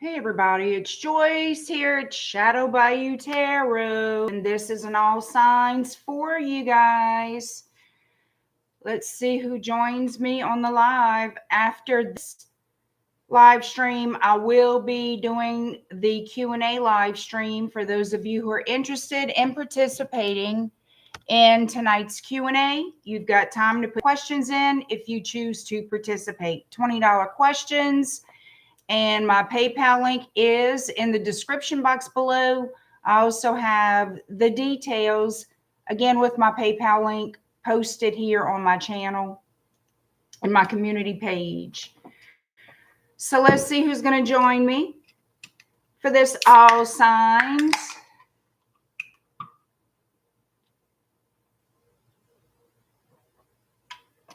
Hey everybody, it's Joyce here at Shadow Bayou Tarot, and this is an all signs for you guys. Let's see who joins me on the live. After this live stream, I will be doing the Q&A live stream for those of you who are interested in participating in tonight's Q&A. You've got time to put questions in if you choose to participate. $20 questions. And my PayPal link is in the description box below. I also have the details, again, with my PayPal link posted here on my channel and my community page. So let's see who's going to join me for this all signs.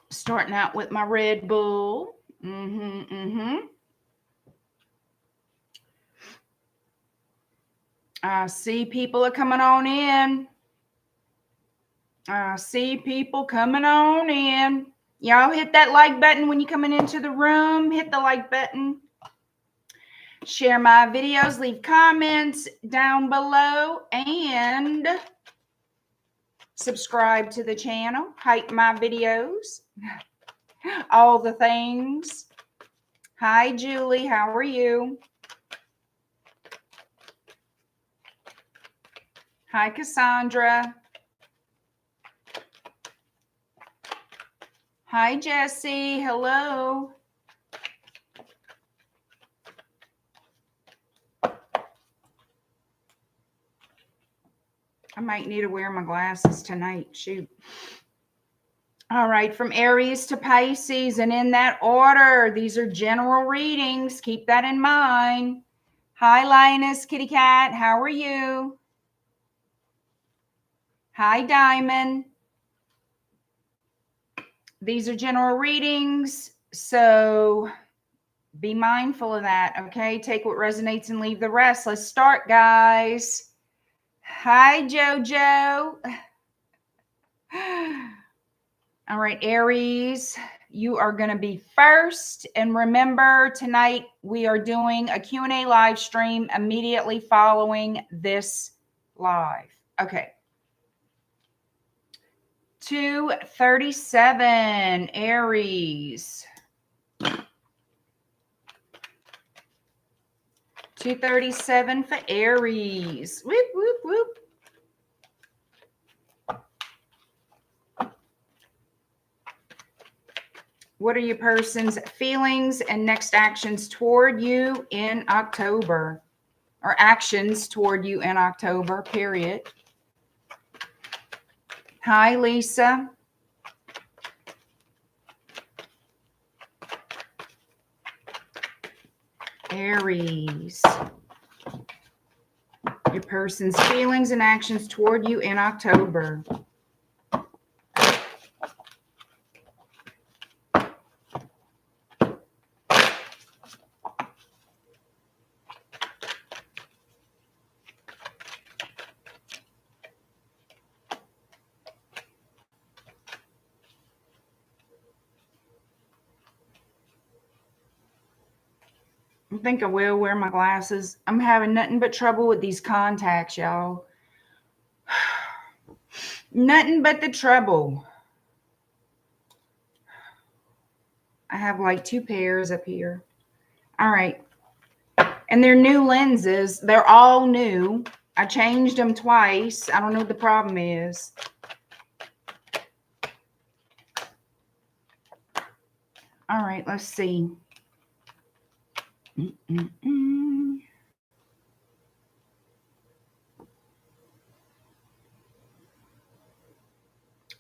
Starting out with my Red Bull. I see people are coming on in. I see people coming on in. Y'all hit that like button when you're coming into the room. Hit the like button. Share my videos. Leave comments down below. And subscribe to the channel. Hype my videos. All the things. Hi, Julie. How are you? Hi, Cassandra. Hi, Jesse. Hello. I might need to wear my glasses tonight. Shoot. All right. From Aries to Pisces, and in that order, these are general readings. Keep that in mind. Hi, Linus, Kitty Cat. How are you? Hi, Diamond. These are general readings, so be mindful of that, okay? Take what resonates and leave the rest. Let's start, guys. Hi, JoJo. All right, Aries, you are going to be first. And remember, tonight we are doing a Q&A live stream immediately following this live. Okay. 237, Aries. 237 for Aries. Whoop, whoop, whoop. What are your person's feelings and next actions toward you in October? Or actions toward you in October, period. Hi, Lisa. Aries. Your person's feelings and actions toward you in October. I think I will wear my glasses. I'm having nothing but trouble with these contacts, y'all. Nothing but the trouble. I have like 2 pairs up here. All right. And they're new lenses. They're all new. I changed them twice. I don't know what the problem is. All right, let's see.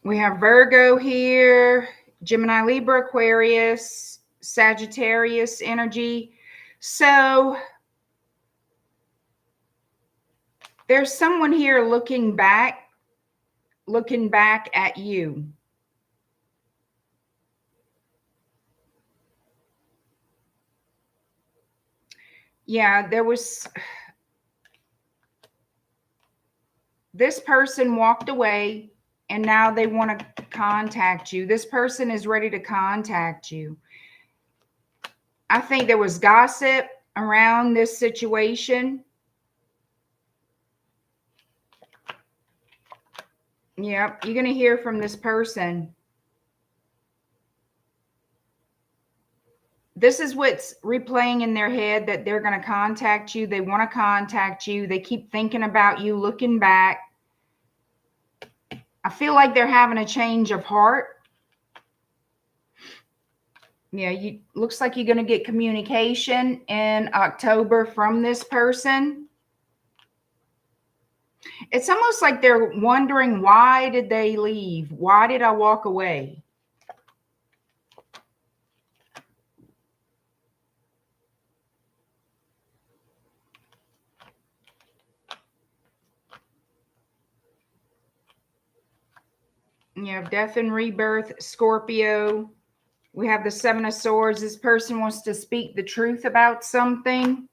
We have Virgo here, Gemini, Libra, Aquarius, Sagittarius energy. So there's someone here looking back at you. Yeah, there was, this person walked away and now they want to contact you. This person is ready to contact you. I think there was gossip. around this situation. Yep, you're going to hear from this person. This is what's replaying in their head, that they're going to contact you. They want to contact you. They keep thinking about you, looking back. I feel like they're having a change of heart. Yeah, looks like you're going to get communication in October from this person. It's almost like they're wondering, why did they leave? Why did I walk away? You have death and rebirth, Scorpio. We have the Seven of Swords. This person wants to speak the truth about something.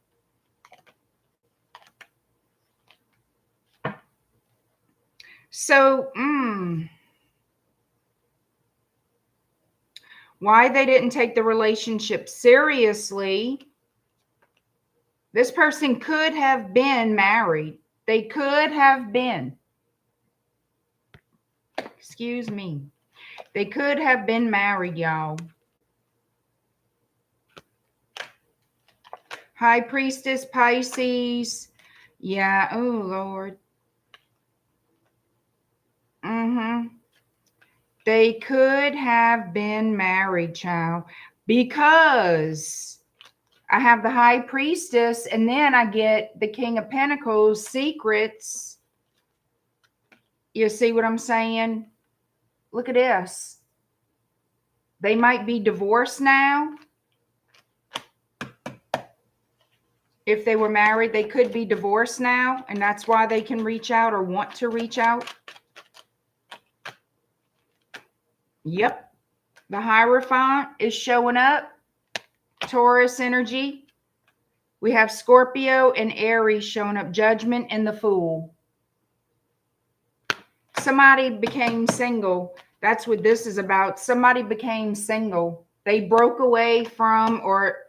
So, why they didn't take the relationship seriously. This person could have been married. They could have been. Excuse me. They could have been married, y'all. High Priestess, Pisces. Yeah. Oh, Lord. They could have been married, child, because I have the High Priestess, and then I get the King of Pentacles, secrets. You see what I'm saying? Look at this. They might be divorced now. If they were married, they could be divorced now, and that's why they can reach out or want to reach out. Yep. The Hierophant is showing up. Taurus energy. We have Scorpio and Aries showing up. Judgment and the Fool. Somebody became single. That's what this is about. Somebody became single. They broke away from or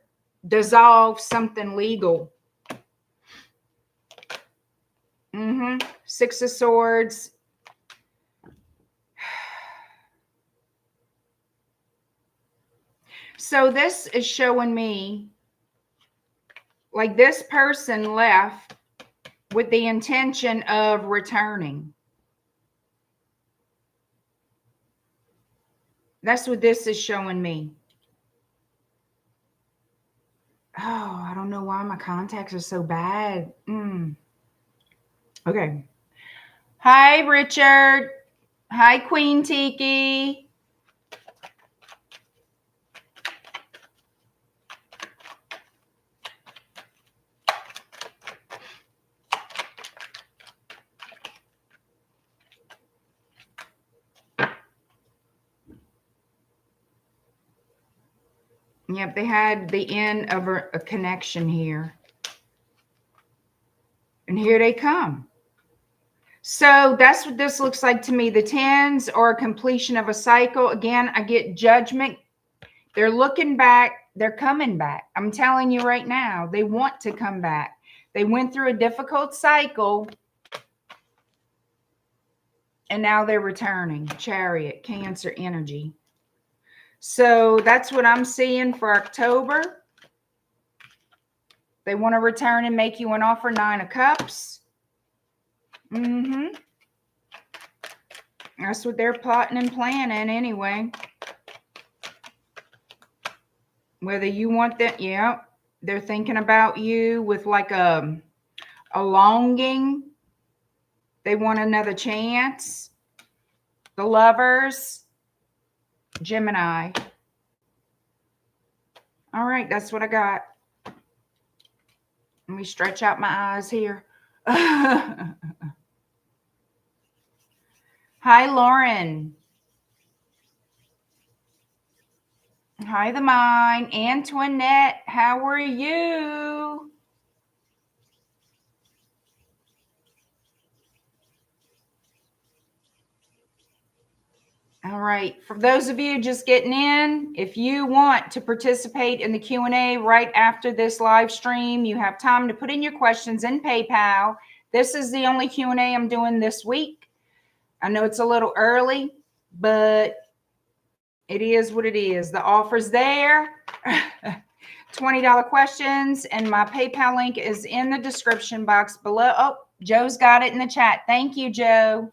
dissolved something legal. Six of Swords. So this is showing me like this person left with the intention of returning. That's what this is showing me. Oh, I don't know why my contacts are so bad. Okay. Hi, Richard. Hi, Queen Tiki. Yep, they had the end of a connection here. And here they come. So that's what this looks like to me. The tens are a completion of a cycle. Again, I get judgment. They're looking back. They're coming back. I'm telling you right now, they want to come back. They went through a difficult cycle. And now they're returning. Chariot, Cancer energy. So that's what I'm seeing for October. They want to return and make you an offer. Nine of Cups. That's what they're plotting and planning anyway. Whether you want that, yeah, they're thinking about you with like a longing. They want another chance. The Lovers. Gemini. All right, that's what I got. Let me stretch out my eyes here. Hi, Lauren. Hi, the mind. Antoinette, how are you? All right. For those of you just getting in, if you want to participate in the Q&A right after this live stream, you have time to put in your questions in PayPal. This is the only Q&A I'm doing this week. I know it's a little early, but it is what it is. The offer's there. $20 questions, and my PayPal link is in the description box below. Oh, Joe's got it in the chat. Thank you, Joe.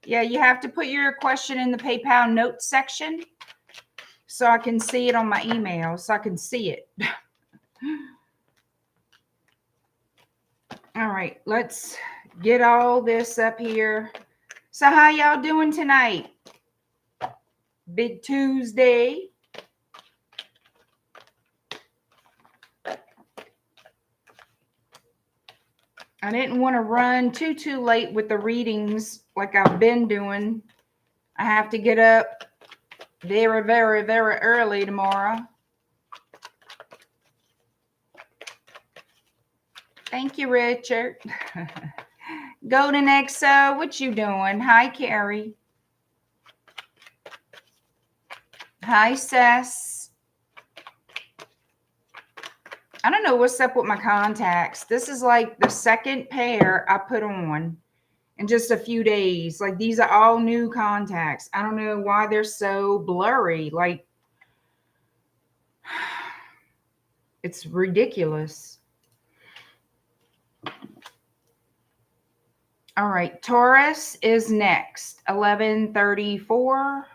Yeah, you have to put your question in the PayPal notes section so I can see it on my email, so I can see it. All right, let's get all this up here. So how y'all doing tonight? Big Tuesday. I didn't want to run too late with the readings like I've been doing. I have to get up very early tomorrow. Thank you, Richard. Golden XO, what you doing? Hi, Carrie. Hi, Sess. I don't know what's up with my contacts. This is like the second pair I put on in just a few days. Like, these are all new contacts. I don't know why they're so blurry. Like, it's ridiculous. All right, Taurus is next. 1134.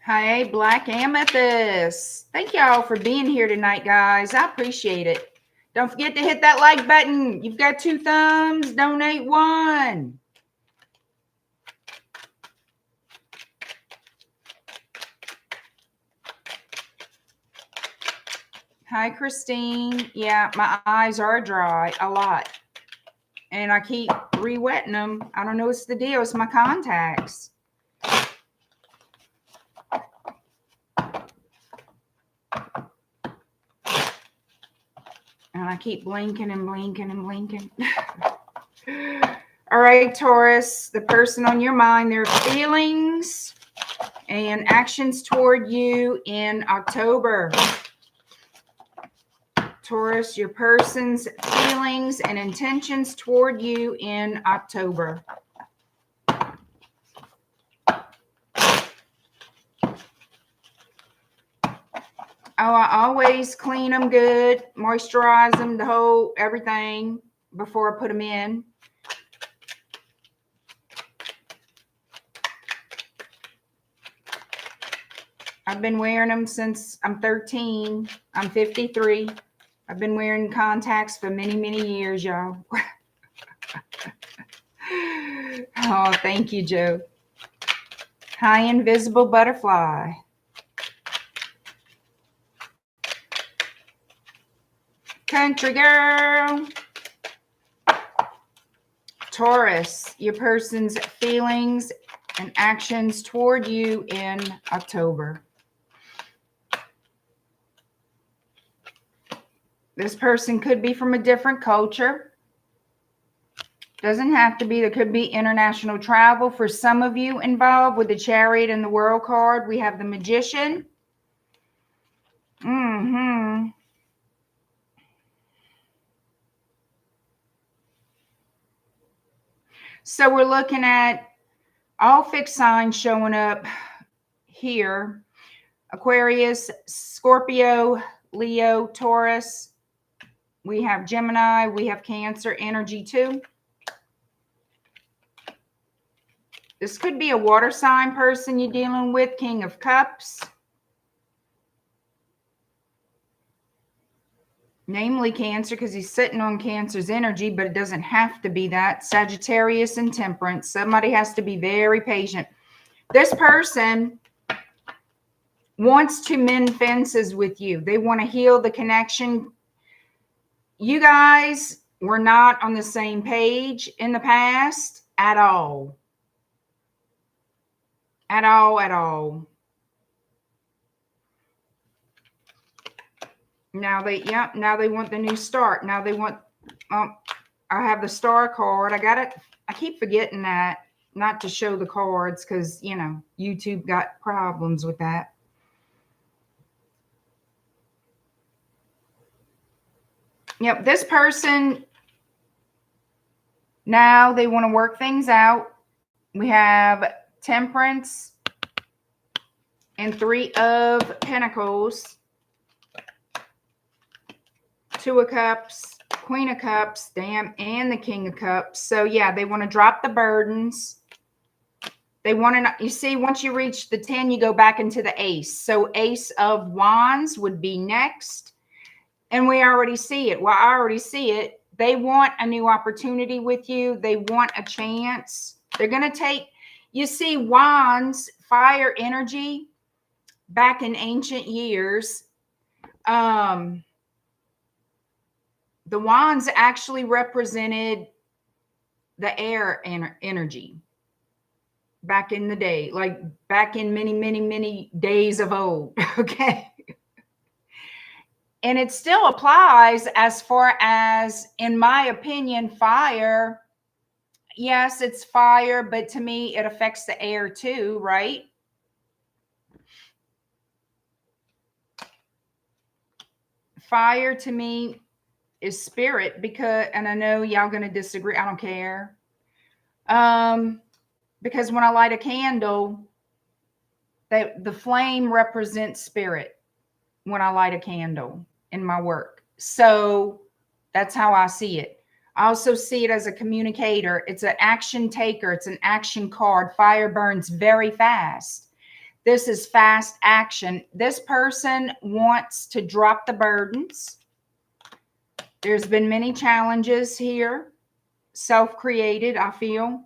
Hi, Black Amethyst. Thank y'all for being here tonight, guys. I appreciate it. Don't forget to hit that like button. You've got 2 thumbs. Donate 1. Hi, Christine. Yeah, my eyes are dry a lot. And I keep re-wetting them. I don't know what's the deal. It's my contacts. And I keep blinking and blinking and blinking. All right, Taurus, the person on your mind, their feelings and actions toward you in October. Taurus, your person's feelings and intentions toward you in October. Oh, I always clean them good, moisturize them, the whole everything before I put them in. I've been wearing them since I'm 13. I'm 53. I've been wearing contacts for many years, y'all. Oh, thank you, Joe. Hi, Invisible Butterfly. Country girl. Taurus, your person's feelings and actions toward you in October. This person could be from a different culture. Doesn't have to be. There could be international travel for some of you involved with the Chariot and the World card. We have the Magician. So we're looking at all fixed signs showing up here. Aquarius, Scorpio, Leo, Taurus. We have Gemini. We have Cancer energy too. This could be a water sign person you're dealing with. King of Cups. Namely Cancer, because he's sitting on Cancer's energy, but it doesn't have to be that. Sagittarius and Temperance. Somebody has to be very patient. This person wants to mend fences with you. They want to heal the connection. You guys were not on the same page in the past at all. At all. Now they want the new start. Now they want, I have the star card. I got it. I keep forgetting that not to show the cards because, you know, YouTube got problems with that. Yep, this person, now they want to work things out. We have Temperance and 3 of Pentacles, 2 of Cups, Queen of Cups, damn, and the King of Cups. So yeah, they want to drop the burdens. They want to, you see, once you reach the 10, you go back into the Ace. So Ace of Wands would be next. And we already see it. Well, I already see it. They want a new opportunity with you. They want a chance. They're going to take, you see, Wands, fire energy, back in ancient years. The Wands actually represented the air energy. Back in the day, like back in many, many, many days of old. Okay. And it still applies as far as, in my opinion, fire. Yes, it's fire, but to me, it affects the air too, right? Fire to me is spirit because, and I know y'all going to disagree. I don't care. Because when I light a candle, the flame represents spirit when I light a candle in my work. So that's how I see it. I also see it as a communicator. It's an action taker. It's an action card. Fire burns very fast. This is fast action. This person wants to drop the burdens. There's been many challenges here, self-created, I feel.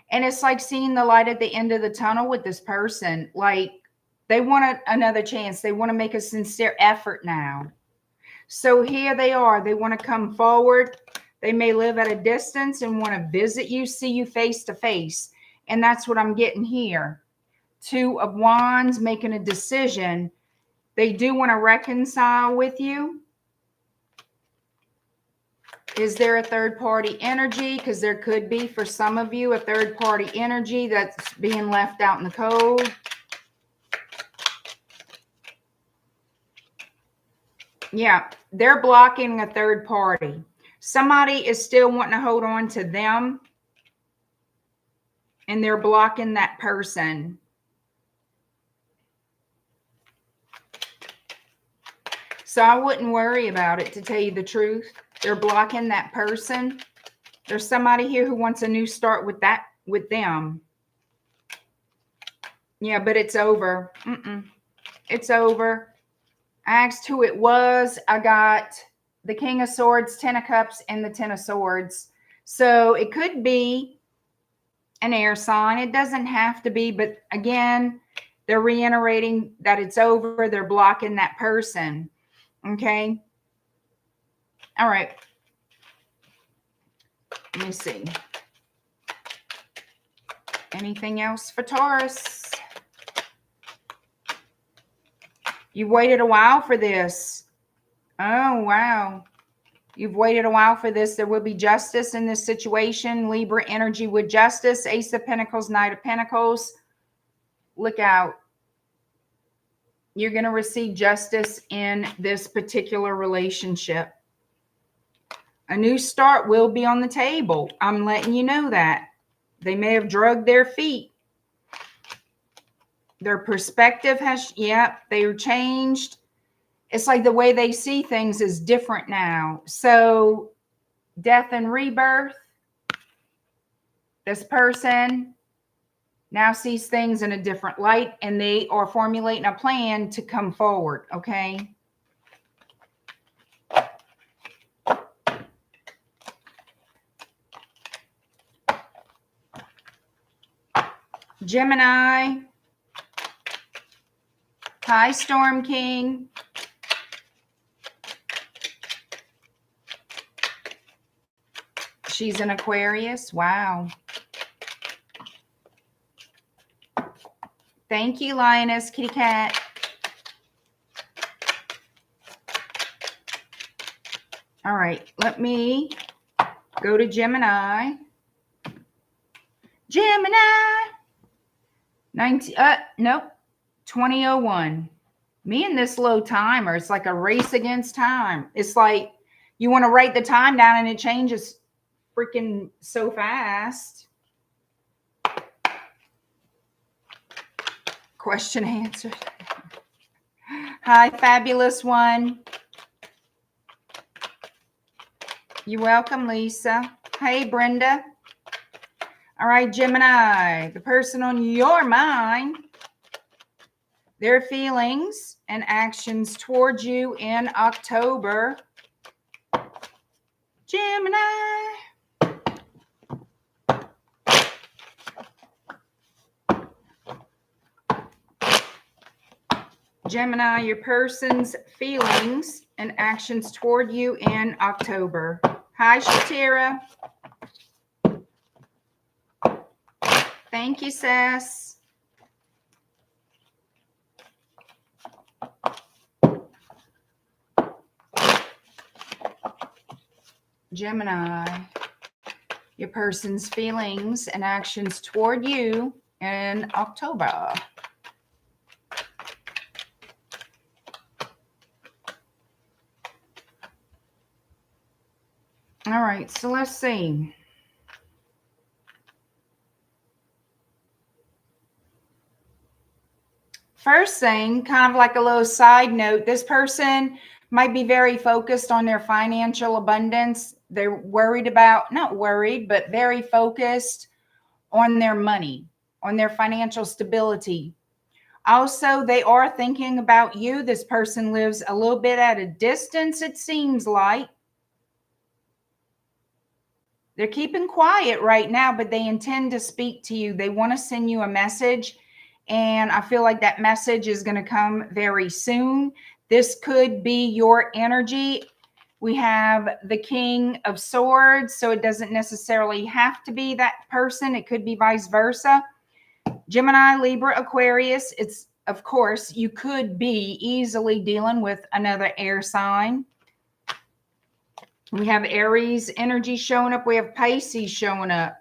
And it's like seeing the light at the end of the tunnel with this person. Like, they want another chance. They want to make a sincere effort now. So here they are. They want to come forward. They may live at a distance and want to visit you, see you face to face. And that's what I'm getting here. 2 of Wands, making a decision. They do want to reconcile with you. Is there a third party energy? Because there could be, for some of you, a third party energy that's being left out in the cold. Yeah, they're blocking a third party. Somebody is still wanting to hold on to them, and they're blocking that person. So I wouldn't worry about it, to tell you the truth. They're blocking that person. There's somebody here who wants a new start with them. Yeah, but it's over. It's over. I asked who it was. I got the King of Swords, 10 of Cups, and the 10 of Swords. So it could be an air sign. It doesn't have to be, but again, they're reiterating that it's over. They're blocking that person. Okay. All right. Let me see. Anything else for Taurus? You waited a while for this. Oh, wow. You've waited a while for this. There will be justice in this situation. Libra energy with justice. Ace of Pentacles, Knight of Pentacles. Look out. You're going to receive justice in this particular relationship. A new start will be on the table. I'm letting you know that. They may have drugged their feet. Their perspective has, they're changed. It's like the way they see things is different now. So death and rebirth. This person now sees things in a different light, and they are formulating a plan to come forward. Okay. Gemini. Hi, Storm King. She's an Aquarius. Wow. Thank you, Lioness Kitty Cat. All right, let me go to Gemini. Gemini. 19, nope, 2001. Me and this low timer, it's like a race against time. It's like you want to write the time down and it changes freaking so fast. Question answered. Hi, fabulous one. You're welcome, Lisa. Hey, Brenda. All right, Gemini, the person on your mind, their feelings and actions towards you in October. Gemini. Gemini, your person's feelings and actions toward you in October. Hi, Shatira. Thank you, Sass. Gemini, your person's feelings and actions toward you in October. All right, so let's see. First thing, kind of like a little side note, this person might be very focused on their financial abundance. They're worried about, not worried, but very focused on their money, on their financial stability. Also, they are thinking about you. This person lives a little bit at a distance, it seems like. They're keeping quiet right now, but they intend to speak to you. They want to send you a message, and I feel like that message is going to come very soon. This could be your energy. We have the King of Swords, so it doesn't necessarily have to be that person. It could be vice versa. Gemini, Libra, Aquarius. It's, of course, you could be easily dealing with another air sign. We have Aries energy showing up. We have Pisces showing up.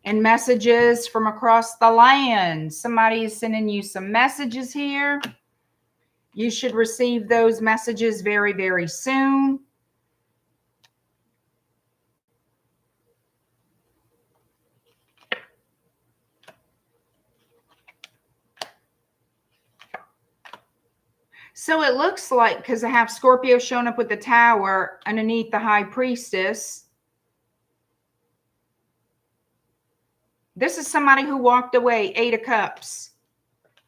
And messages from across the land. Somebody is sending you some messages here. You should receive those messages very, very soon. So it looks like, because I have Scorpio showing up with the Tower underneath the High Priestess. This is somebody who walked away, 8 of Cups.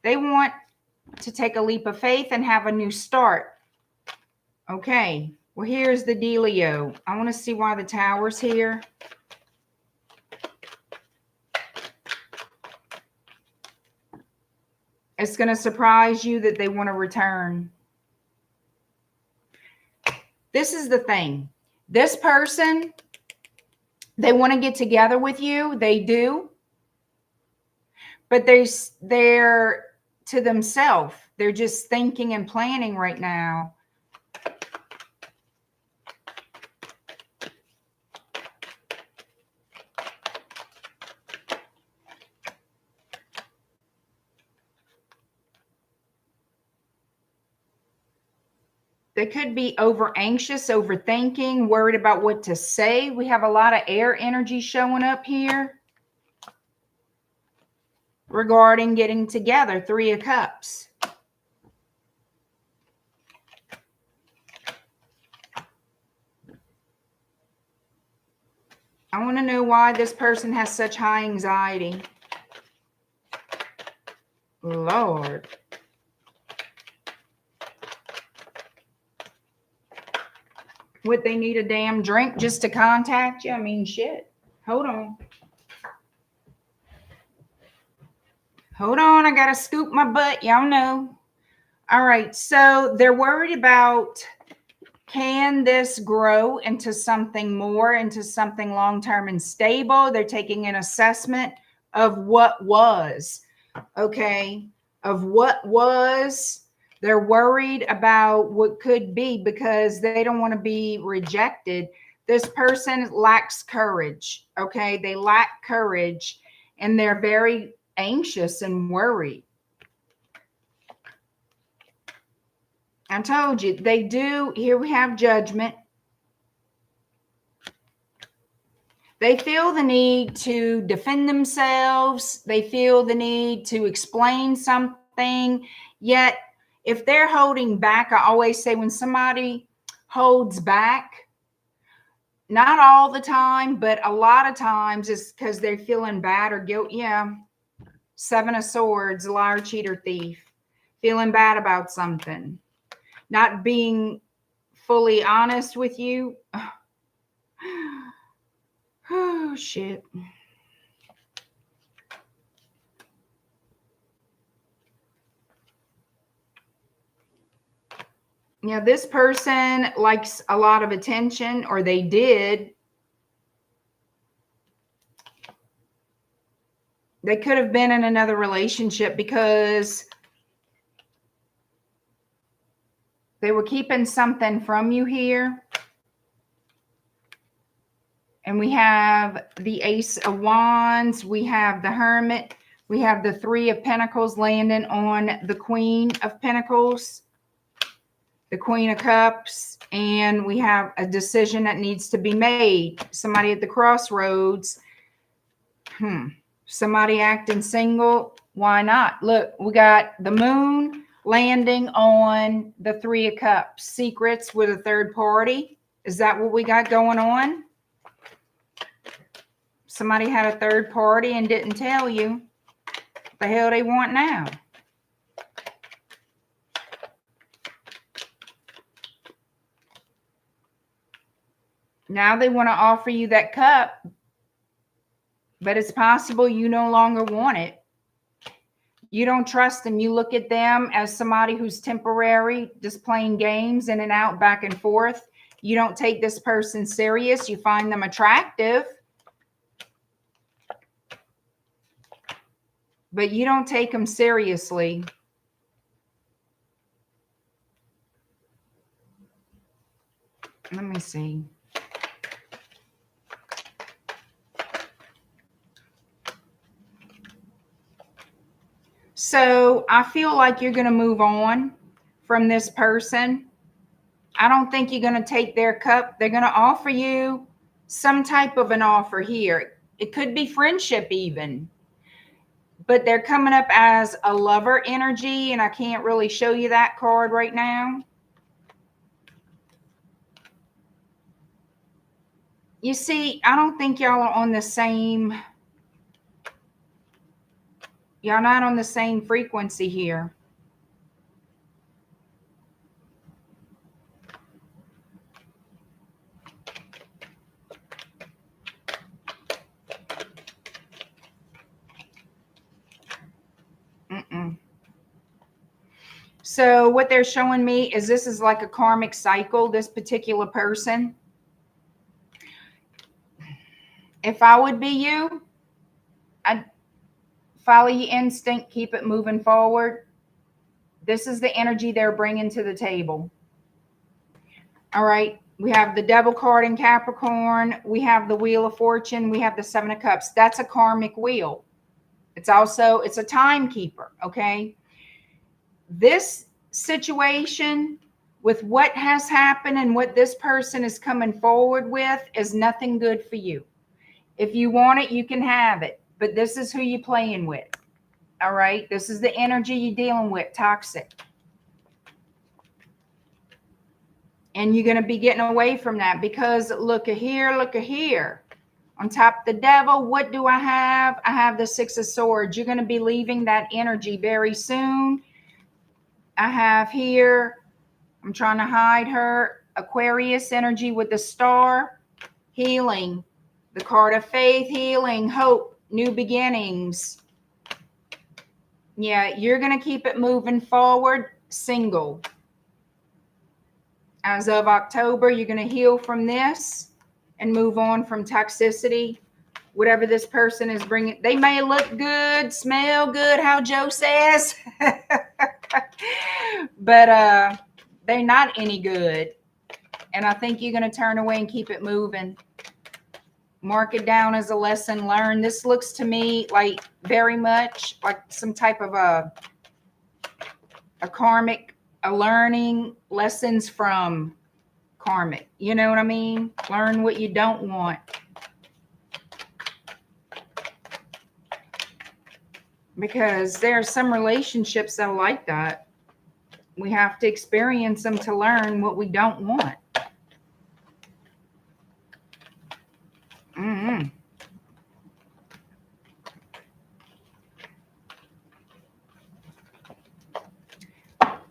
They want to take a leap of faith and have a new start. Okay, well, here's the dealio. I want to see why the Tower's here. It's going to surprise you that they want to return. This is the thing. This person, they want to get together with you. They do. But they're to themselves. They're just thinking and planning right now. They could be over anxious, overthinking, worried about what to say. We have a lot of air energy showing up here regarding getting together. 3 of Cups. I want to know why this person has such high anxiety. Lord. Would they need a damn drink just to contact you? I mean, shit. Hold on. Hold on. I got to scoop my butt. Y'all know. All right. So they're worried about, can this grow into something more, into something long-term and stable? They're taking an assessment of what was. Okay. Of what was. They're worried about what could be because they don't want to be rejected. This person lacks courage. Okay. They lack courage and they're very anxious and worried. I told you they do. Here we have Judgment. They feel the need to defend themselves. They feel the need to explain something. Yet, if they're holding back, I always say when somebody holds back, not all the time, but a lot of times it's because they're feeling bad or guilt. Yeah. 7 of Swords, liar, cheater, thief. Feeling bad about something. Not being fully honest with you. Oh, shit. Yeah, this person likes a lot of attention, or they did. They could have been in another relationship because they were keeping something from you here. And we have the Ace of Wands. We have the Hermit. We have the 3 of Pentacles landing on the Queen of Pentacles, the Queen of Cups, and we have a decision that needs to be made. Somebody at the crossroads. Somebody acting single. Why not? Look, we got the Moon landing on the 3 of Cups. Secrets with a third party. Is that what we got going on? Somebody had a third party and didn't tell you. What the hell they want now? Now they want to offer you that cup, but it's possible you no longer want it. You don't trust them. You look at them as somebody who's temporary, just playing games in and out, back and forth. You don't take this person serious. You find them attractive, but you don't take them seriously. Let me see. So I feel like you're going to move on from this person. I don't think you're going to take their cup. They're going to offer you some type of an offer here. It could be friendship even. But they're coming up as a lover energy, and I can't really show you that card right now. You see, I don't think y'all are on the same... Y'all not on the same frequency here. So what they're showing me is this is like a karmic cycle, this particular person. If I would be you, I'd follow your instinct, keep it moving forward. This is the energy they're bringing to the table. All right. We have the Devil card in Capricorn. We have the Wheel of Fortune. We have the 7 of Cups. That's a karmic wheel. It's also, it's a timekeeper. Okay. This situation with what has happened and what this person is coming forward with is nothing good for you. If you want it, you can have it. But this is who you're playing with. All right. This is the energy you're dealing with. Toxic. And you're going to be getting away from that because look at here. Look at here. On top of the Devil, what do I have? I have the 6 of Swords. You're going to be leaving that energy very soon. I have here, I'm trying to hide her, Aquarius energy with the star, healing, the card of faith, healing, hope, new beginnings. Yeah, you're going to keep it moving forward, single. As of October, you're going to heal from this and move on from toxicity. Whatever this person is bringing, they may look good, smell good, how Joe says. but they're not any good. And I think you're going to turn away and keep it moving. Mark it down as a lesson learned. This looks to me like very much like some type of a karmic, a learning lessons from karmic. You know what I mean? Learn what you don't want. Because there are some relationships that are like that. We have to experience them to learn what we don't want.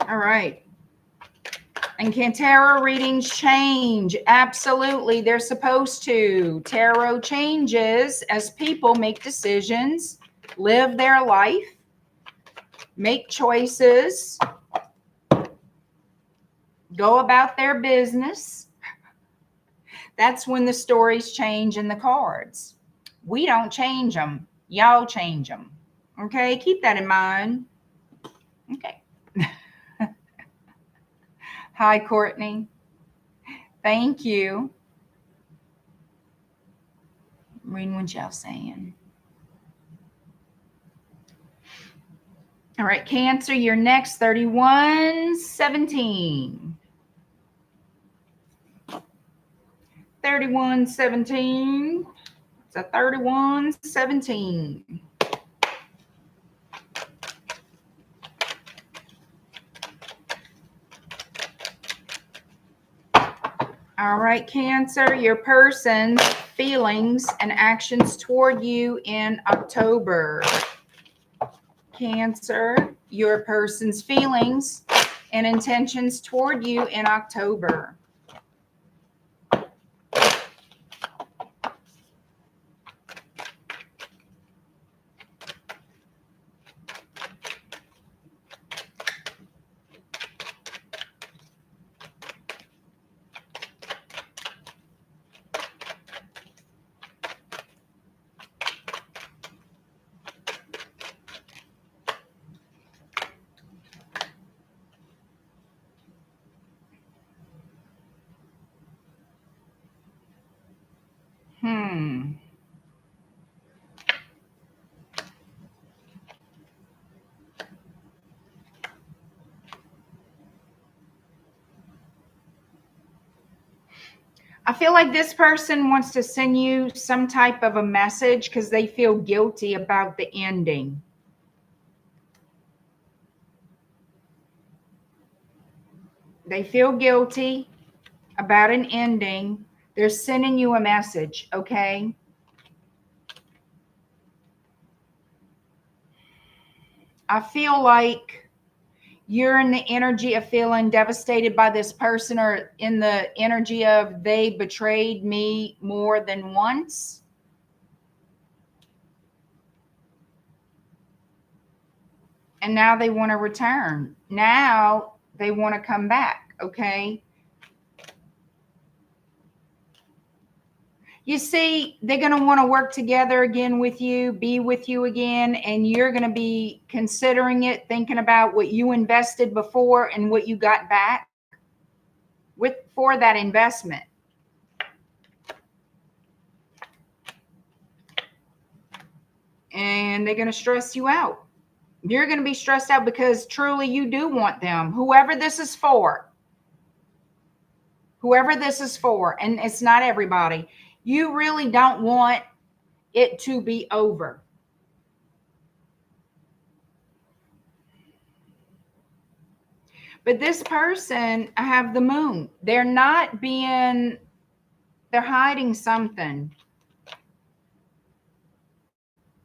All right. And can tarot readings change? Absolutely. They're supposed to. Tarot changes as people make decisions, live their life, make choices, go about their business. That's when the stories change in the cards. We don't change them. Y'all change them. Okay? Keep that in mind. Okay. Hi, Courtney. Thank you. I'm reading what y'all saying. All right, Cancer, you're next. 3117. 3117. It's a 3117. All right, Cancer, your person's feelings and actions toward you in October. Cancer, your person's feelings and intentions toward you in October. I feel like this person wants to send you some type of a message because they feel guilty about the ending. They feel guilty about an ending. They're sending you a message, okay? I feel like you're in the energy of feeling devastated by this person, or in the energy of they betrayed me more than once. And now they want to return. Now they want to come back, okay? You see, they're going to want to work together again with you, be with you again, and you're going to be considering it, thinking about what you invested before and what you got back for that investment. And they're going to stress you out. You're going to be stressed out because truly you do want them. Whoever this is for, and it's not everybody, you really don't want it to be over. But this person, I have the moon. They're hiding something.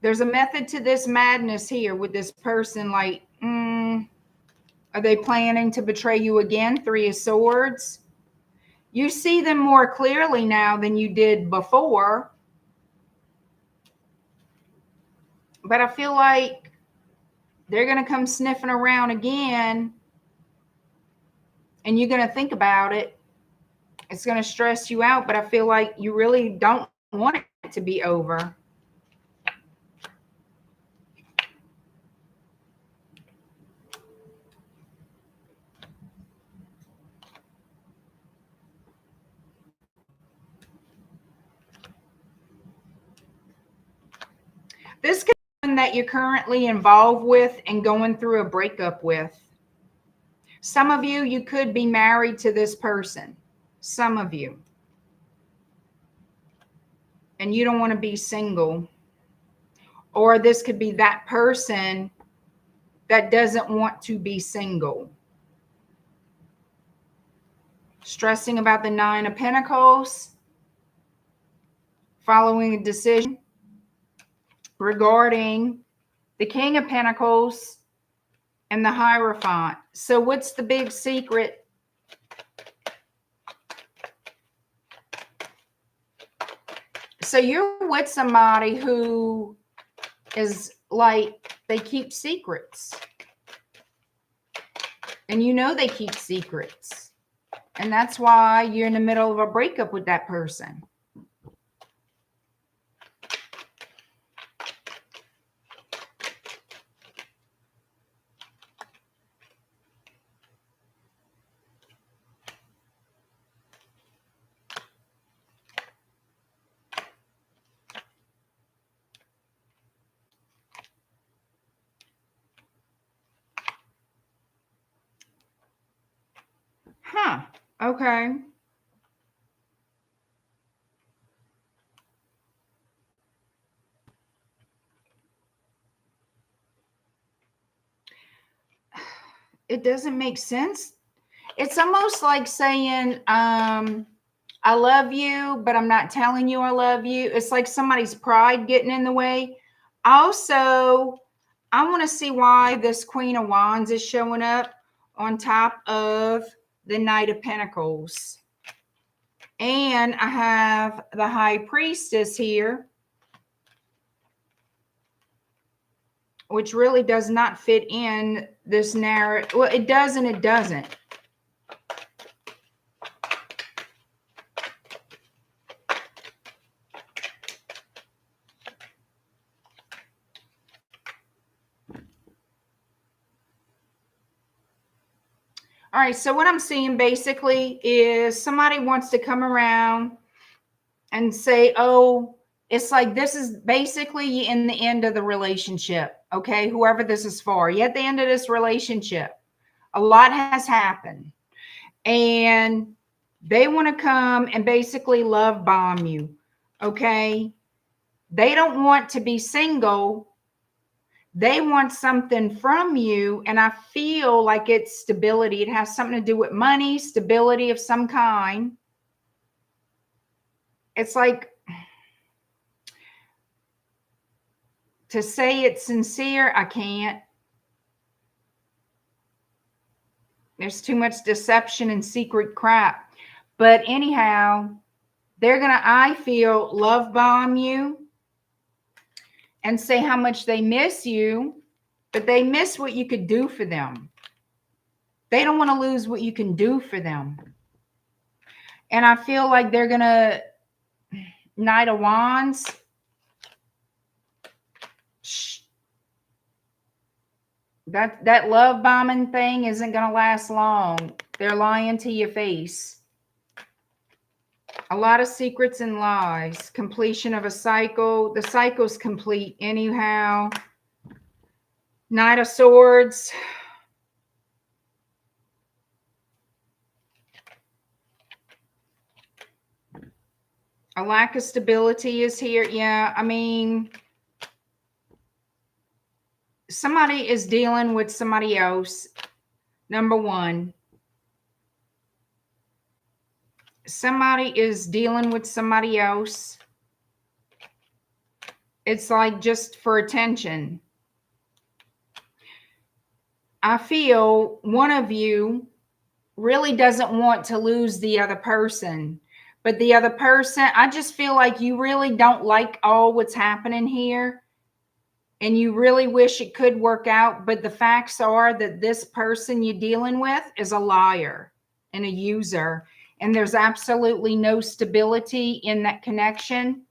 There's a method to this madness here with this person. Like, are they planning to betray you again? 3 of Swords. You see them more clearly now than you did before. But I feel like they're going to come sniffing around again. And you're going to think about it. It's going to stress you out. But I feel like you really don't want it to be over. This could be one that you're currently involved with and going through a breakup with. Some of you, you could be married to this person. Some of you. And you don't want to be single. Or this could be that person that doesn't want to be single. Stressing about the Nine of Pentacles. Following a decision regarding the King of Pentacles and the Hierophant. So what's the big secret? So you're with somebody who is like, they keep secrets. And you know they keep secrets. And that's why you're in the middle of a breakup with that person. Huh. Okay. It doesn't make sense. It's almost like saying, I love you, but I'm not telling you I love you. It's like somebody's pride getting in the way. Also, I want to see why this Queen of Wands is showing up on top of the Knight of Pentacles. And I have the High Priestess here, which really does not fit in this narrative. Well, it does and it doesn't. All right, so what I'm seeing basically is somebody wants to come around and say, oh, it's like this is basically in the end of the relationship, okay? Whoever this is for, you're at the end of this relationship. A lot has happened. And they want to come and basically love bomb you, okay? They don't want to be single. They want something from you, and I feel like it's stability. It has something to do with money, stability of some kind. It's like, to say it's sincere, I can't. There's too much deception and secret crap. But anyhow, they're going to, I feel, love bomb you and say how much they miss you, but they miss what you could do for them. They don't want to lose what you can do for them. And I feel like they're going to, Knight of Wands. That love bombing thing isn't going to last long. They're lying to your face. A lot of secrets and lies. Completion of a cycle. The cycle's complete anyhow. Knight of Swords. A lack of stability is here. Yeah, I mean, somebody is dealing with somebody else. Number one. Somebody is dealing with somebody else. It's like just for attention. I feel one of you really doesn't want to lose the other person. But the other person, I just feel like you really don't like all what's happening here. And you really wish it could work out. But the facts are that this person you're dealing with is a liar and a user. And there's absolutely no stability in that connection.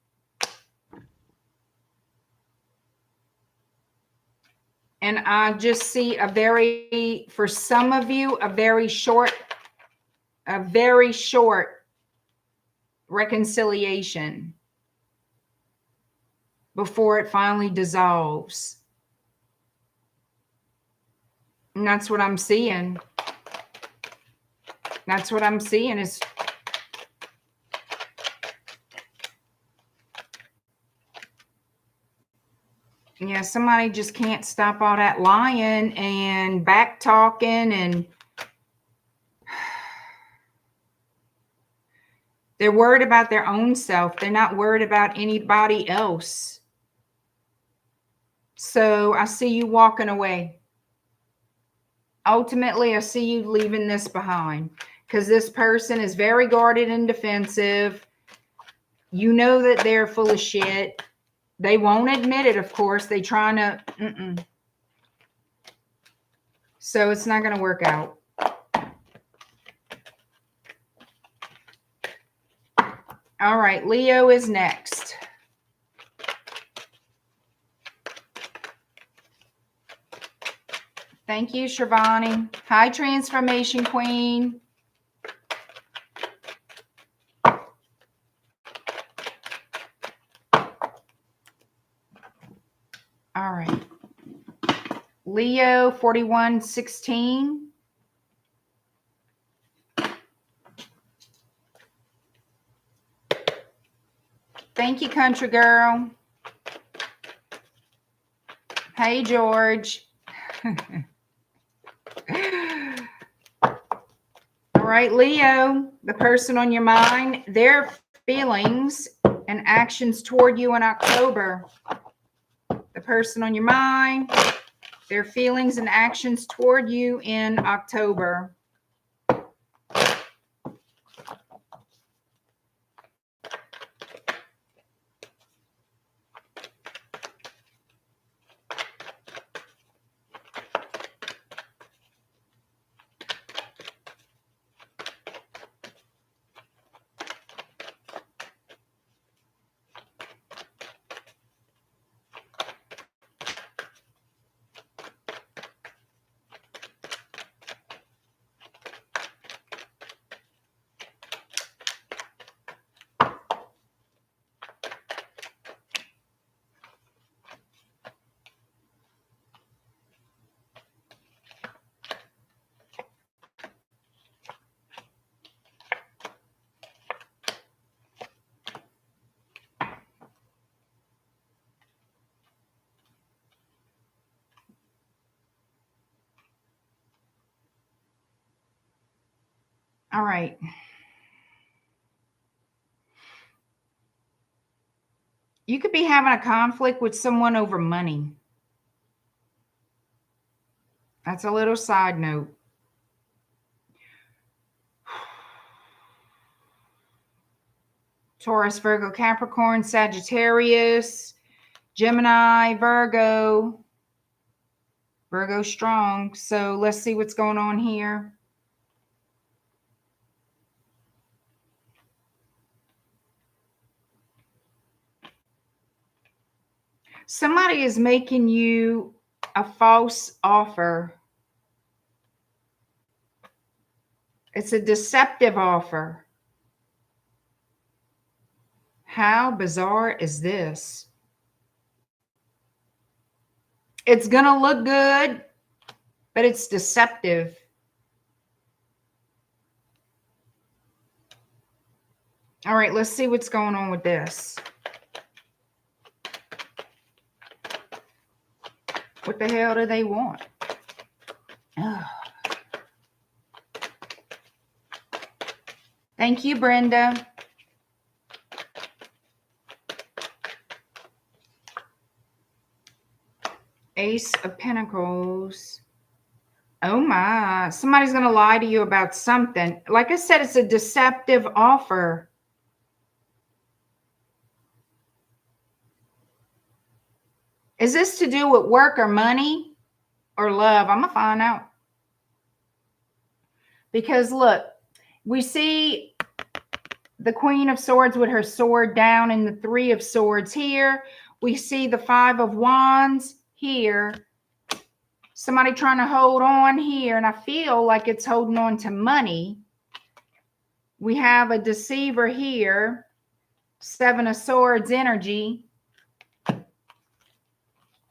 And I just see a very, for some of you, a very short reconciliation. before it finally dissolves. And that's what I'm seeing. That's what I'm seeing is yeah, somebody just can't stop all that lying and back talking, and they're worried about their own self. They're not worried about anybody else. So I see you walking away. Ultimately, I see you leaving this behind because this person is very guarded and defensive. You know that they're full of shit. They won't admit it, of course. They trying to, So it's not going to work out. All right, Leo is next. Thank you, Shivani. Hi, Transformation Queen. All right. Leo 4116. Thank you, country girl. Hey, George. All right, Leo, the person on your mind, their feelings and actions toward you in October. The person on your mind, their feelings and actions toward you in October. All right. You could be having a conflict with someone over money. That's a little side note. Taurus, Virgo, Capricorn, Sagittarius, Gemini, Virgo. Virgo strong. So let's see what's going on here. Somebody is making you a false offer. It's a deceptive offer. How bizarre is this? It's going to look good, but it's deceptive. All right, let's see what's going on with this. What the hell do they want? Ugh. Thank you, Brenda. Ace of Pentacles. Oh my, somebody's going to lie to you about something. Like I said, it's a deceptive offer. Is this to do with work or money or love? I'm going to find out. Because look, we see the Queen of Swords with her sword down and the Three of Swords here. We see the Five of Wands here. Somebody trying to hold on here, and I feel like it's holding on to money. We have a deceiver here. Seven of Swords energy.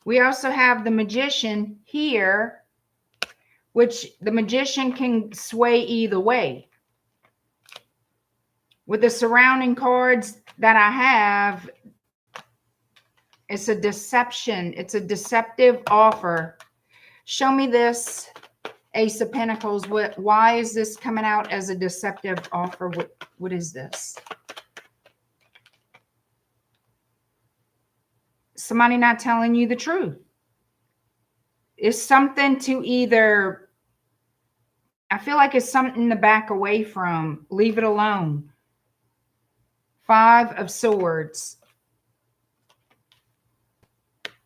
We also have the Magician here, which the Magician can sway either way. With the surrounding cards that I have, it's a deception. It's a deceptive offer. Show me this Ace of Pentacles. Why is this coming out as a deceptive offer? What is this? Somebody not telling you the truth. It's something to either, I feel like it's something to back away from. Leave it alone. 5 of Swords.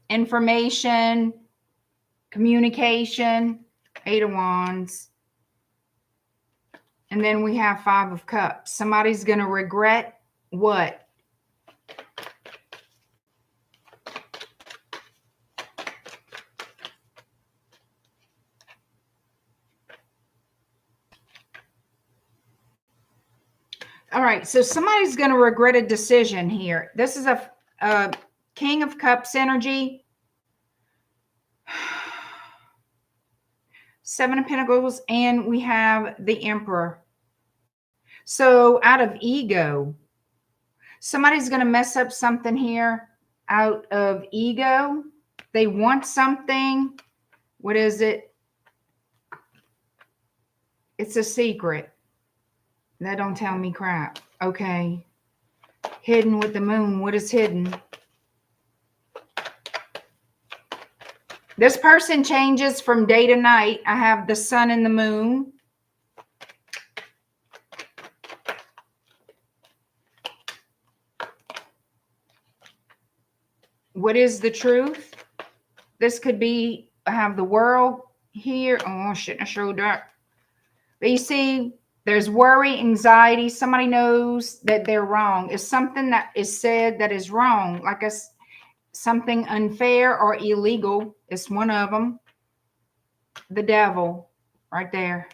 Information, communication, 8 of Wands. And then we have 5 of Cups. Somebody's going to regret what? All right, so somebody's going to regret a decision here. This is a King of Cups energy. 7 of Pentacles, and we have the Emperor. So out of ego, somebody's going to mess up something here out of ego. They want something. What is it? It's a secret. That don't tell me crap. Okay. Hidden with the Moon. What is hidden? This person changes from day to night. I have the Sun and the Moon. What is the truth? This could be, I have the World here. Oh, I shouldn't have showed that. But you see, there's worry, anxiety. Somebody knows that they're wrong. It's something that is said that is wrong. Like something unfair or illegal. It's one of them. The Devil right there.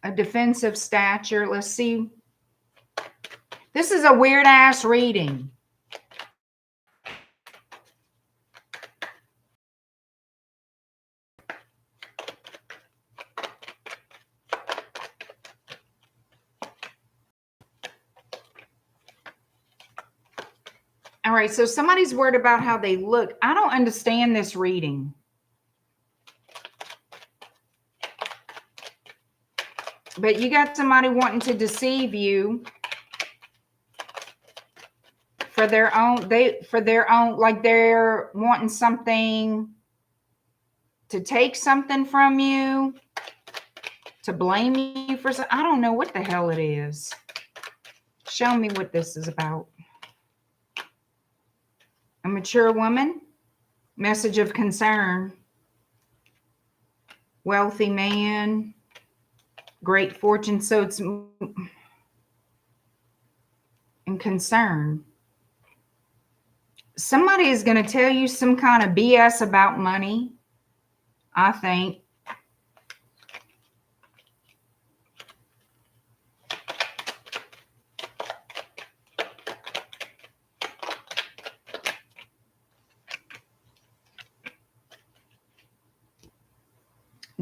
A defensive stature. Let's see. This is a weird ass reading. All right, so somebody's worried about how they look. I don't understand this reading. But you got somebody wanting to deceive you for their own, like they're wanting something, to take something from you, to blame you for something. I don't know what the hell it is. Show me what this is about. A mature woman, message of concern, wealthy man, great fortune. So it's in concern. Somebody is going to tell you some kind of BS about money, I think.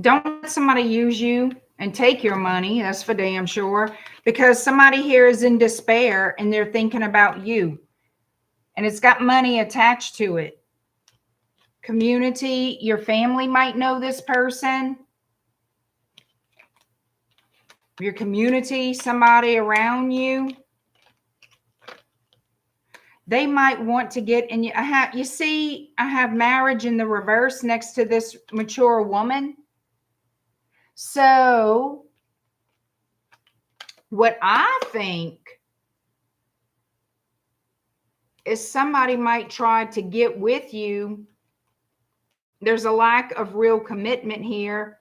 Don't let somebody use you and take your money. That's for damn sure. Because somebody here is in despair and they're thinking about you. And it's got money attached to it. Community, your family might know this person. Your community, somebody around you. They might want to get in. You see, I have marriage in the reverse next to this mature woman. So what I think is somebody might try to get with you. There's a lack of real commitment here,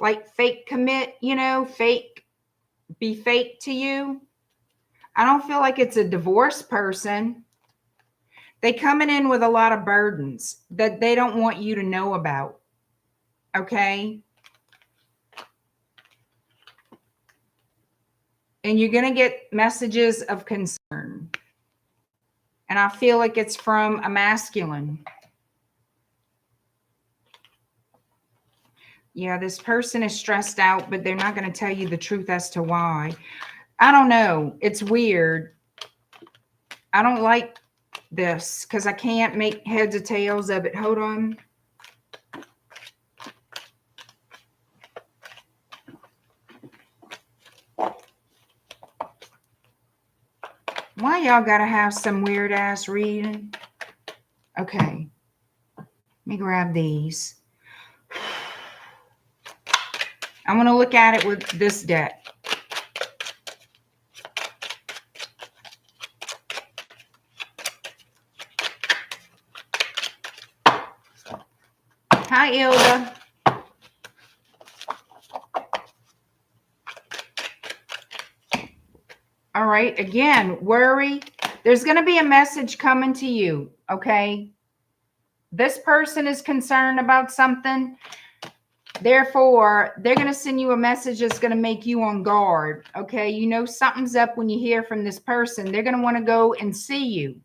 like fake commit, be fake to you. I don't feel like it's a divorced person. They coming in with a lot of burdens that they don't want you to know about. Okay. And you're going to get messages of concern. And I feel like it's from a masculine. Yeah, this person is stressed out, but they're not going to tell you the truth as to why. I don't know. It's weird. I don't like this because I can't make heads or tails of it. Hold on. Why y'all got to have some weird ass reading? Okay. Let me grab these. I'm going to look at it with this deck. Hi, Ilda. All right. Again, worry. There's going to be a message coming to you. Okay. This person is concerned about something. Therefore, they're going to send you a message that's going to make you on guard. Okay. You know, something's up when you hear from this person. They're going to want to go and see you.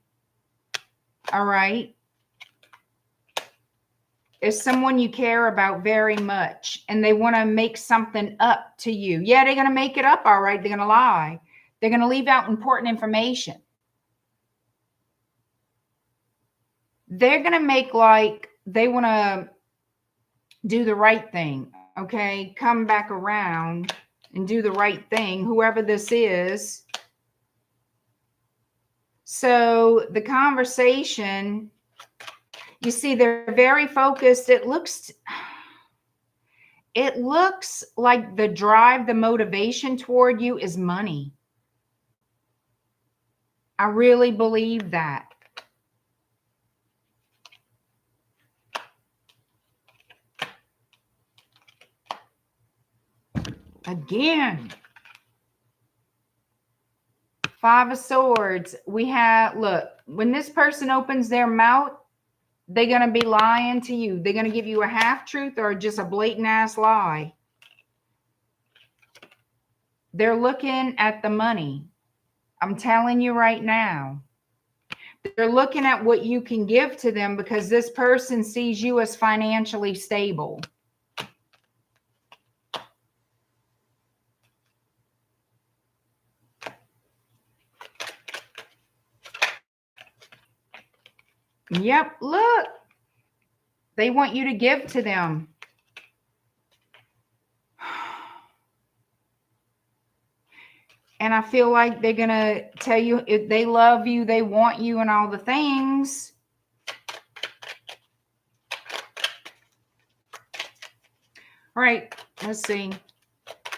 All right. It's someone you care about very much, and they want to make something up to you. Yeah, they're going to make it up. All right. They're going to lie. They're going to leave out important information. They're going to make like they want to do the right thing. Okay. Come back around and do the right thing, whoever this is. So the conversation, you see, they're very focused. It looks like the drive, the motivation toward you is money. I really believe that. Again, Five of Swords. We have, look, when this person opens their mouth, they're going to be lying to you. They're going to give you a half truth or just a blatant ass lie. They're looking at the money. I'm telling you right now. They're looking at what you can give to them because this person sees you as financially stable. Yep, look. They want you to give to them. And I feel like they're going to tell you if they love you, they want you, and all the things. All right, let's see.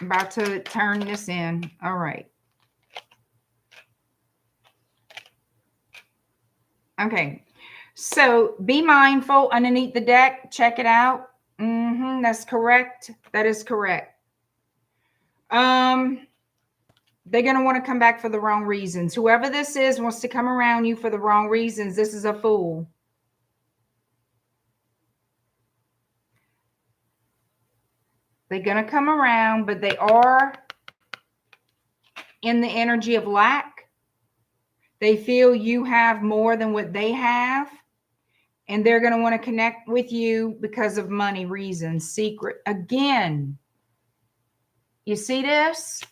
I'm about to turn this in. All right. Okay. So be mindful underneath the deck. Check it out. That's correct. That is correct. They're going to want to come back for the wrong reasons. Whoever this is wants to come around you for the wrong reasons. This is a fool. They're going to come around, but they are in the energy of lack. They feel you have more than what they have. And they're going to want to connect with you because of money reasons. Secret. Again, you see this?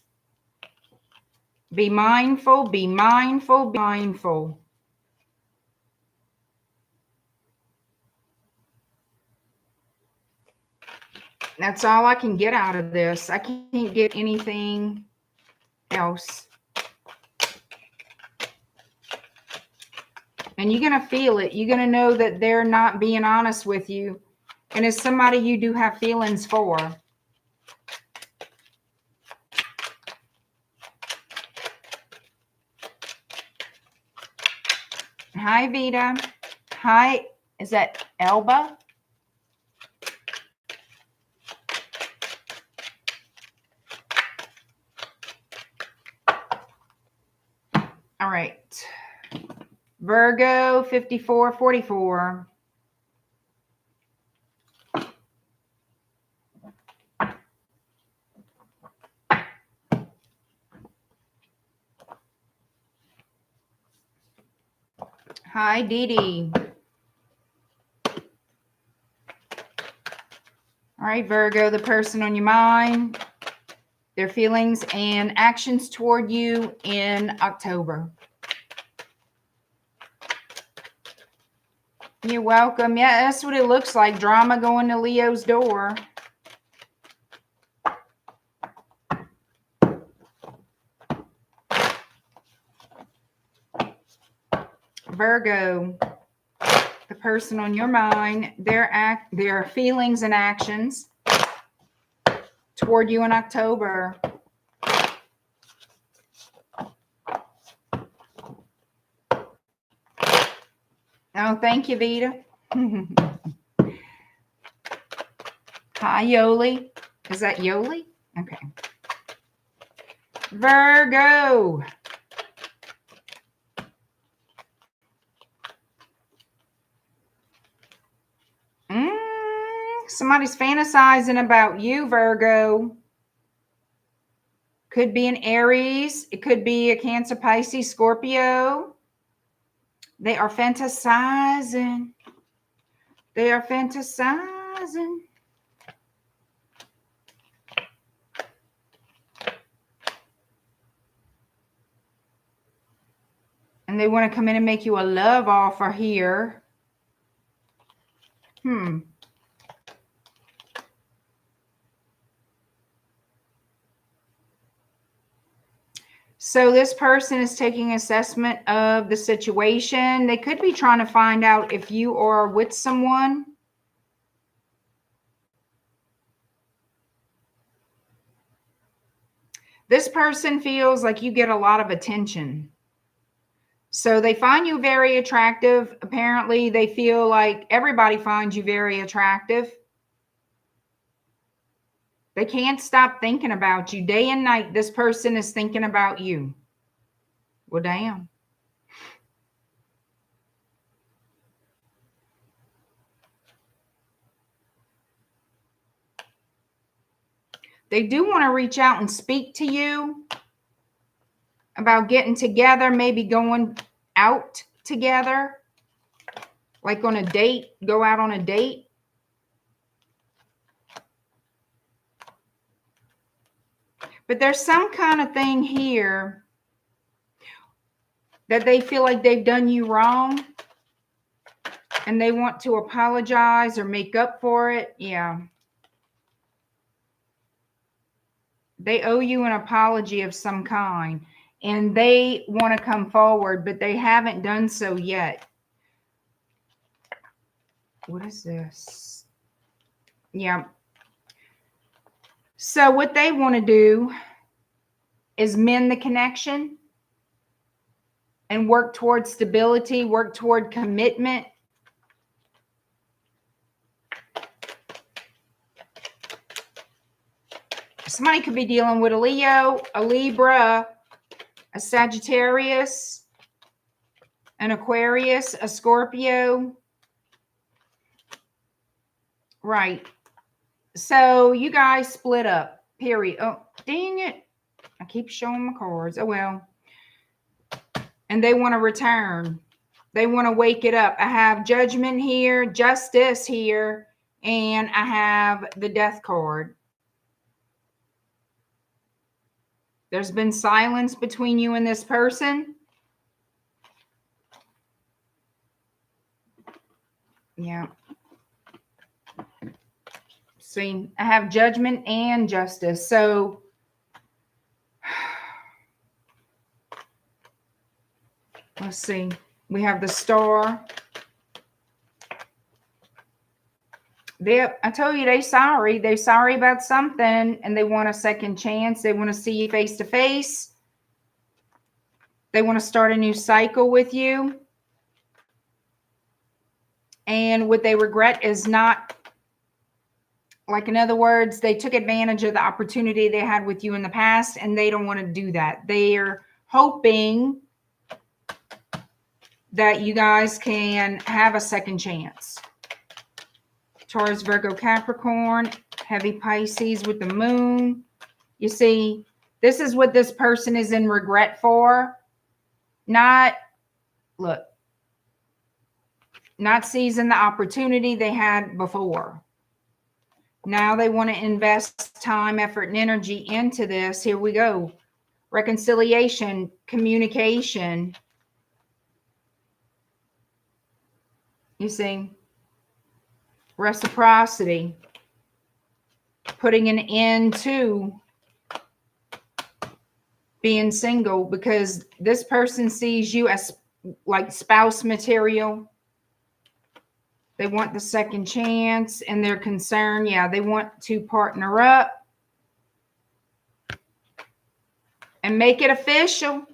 Be mindful, be mindful, be mindful. That's all I can get out of this. I can't get anything else. And you're going to feel it. You're going to know that they're not being honest with you. And it's somebody you do have feelings for. Hi, Vita. Hi. Is that Elba? All right. Virgo 5444. Hi, Dee Dee. All right, Virgo, the person on your mind, their feelings and actions toward you in October. You're welcome. Yeah, that's what it looks like. Drama going to Leo's door. Virgo, the person on your mind, their feelings and actions toward you in October. Oh, thank you, Vita. Hi, Yoli. Is that Yoli? Okay. Virgo. Somebody's fantasizing about you, Virgo. Could be an Aries. It could be a Cancer, Pisces, Scorpio. They are fantasizing. They are fantasizing. And they want to come in and make you a love offer here. So this person is taking assessment of the situation. They could be trying to find out if you are with someone. This person feels like you get a lot of attention. So they find you very attractive. Apparently, they feel like everybody finds you very attractive. They can't stop thinking about you. Day and night, this person is thinking about you. Well, damn. They do want to reach out and speak to you about getting together, maybe going out together, like on a date, go out on a date. But there's some kind of thing here that they feel like they've done you wrong and they want to apologize or make up for it. Yeah. They owe you an apology of some kind and they want to come forward, but they haven't done so yet. What is this? Yeah. So what they want to do is mend the connection and work toward stability, work toward commitment. Somebody could be dealing with a Leo, a Libra, a Sagittarius, an Aquarius, a Scorpio. Right. So you guys split up, period. Oh, dang it. I keep showing my cards. Oh, well. And they want to return. They want to wake it up. I have Judgment here, Justice here, and I have the Death card. There's been silence between you and this person. Yeah. See, I have Judgment and Justice. So let's see. We have the Star. I told you they're sorry. They're sorry about something and they want a second chance. They want to see you face to face. They want to start a new cycle with you. And what they regret is not, like, in other words, they took advantage of the opportunity they had with you in the past and they don't want to do that. They're hoping that you guys can have a second chance. Taurus, Virgo, Capricorn, heavy Pisces with the moon. You see, this is what this person is in regret for. Not, look, not seizing the opportunity they had before. Now they want to invest time, effort, and energy into this. Here we go. Reconciliation, communication. You see? Reciprocity. Putting an end to being single, because this person sees you as like spouse material. They want the second chance and they're concerned. Yeah, they want to partner up and make it official.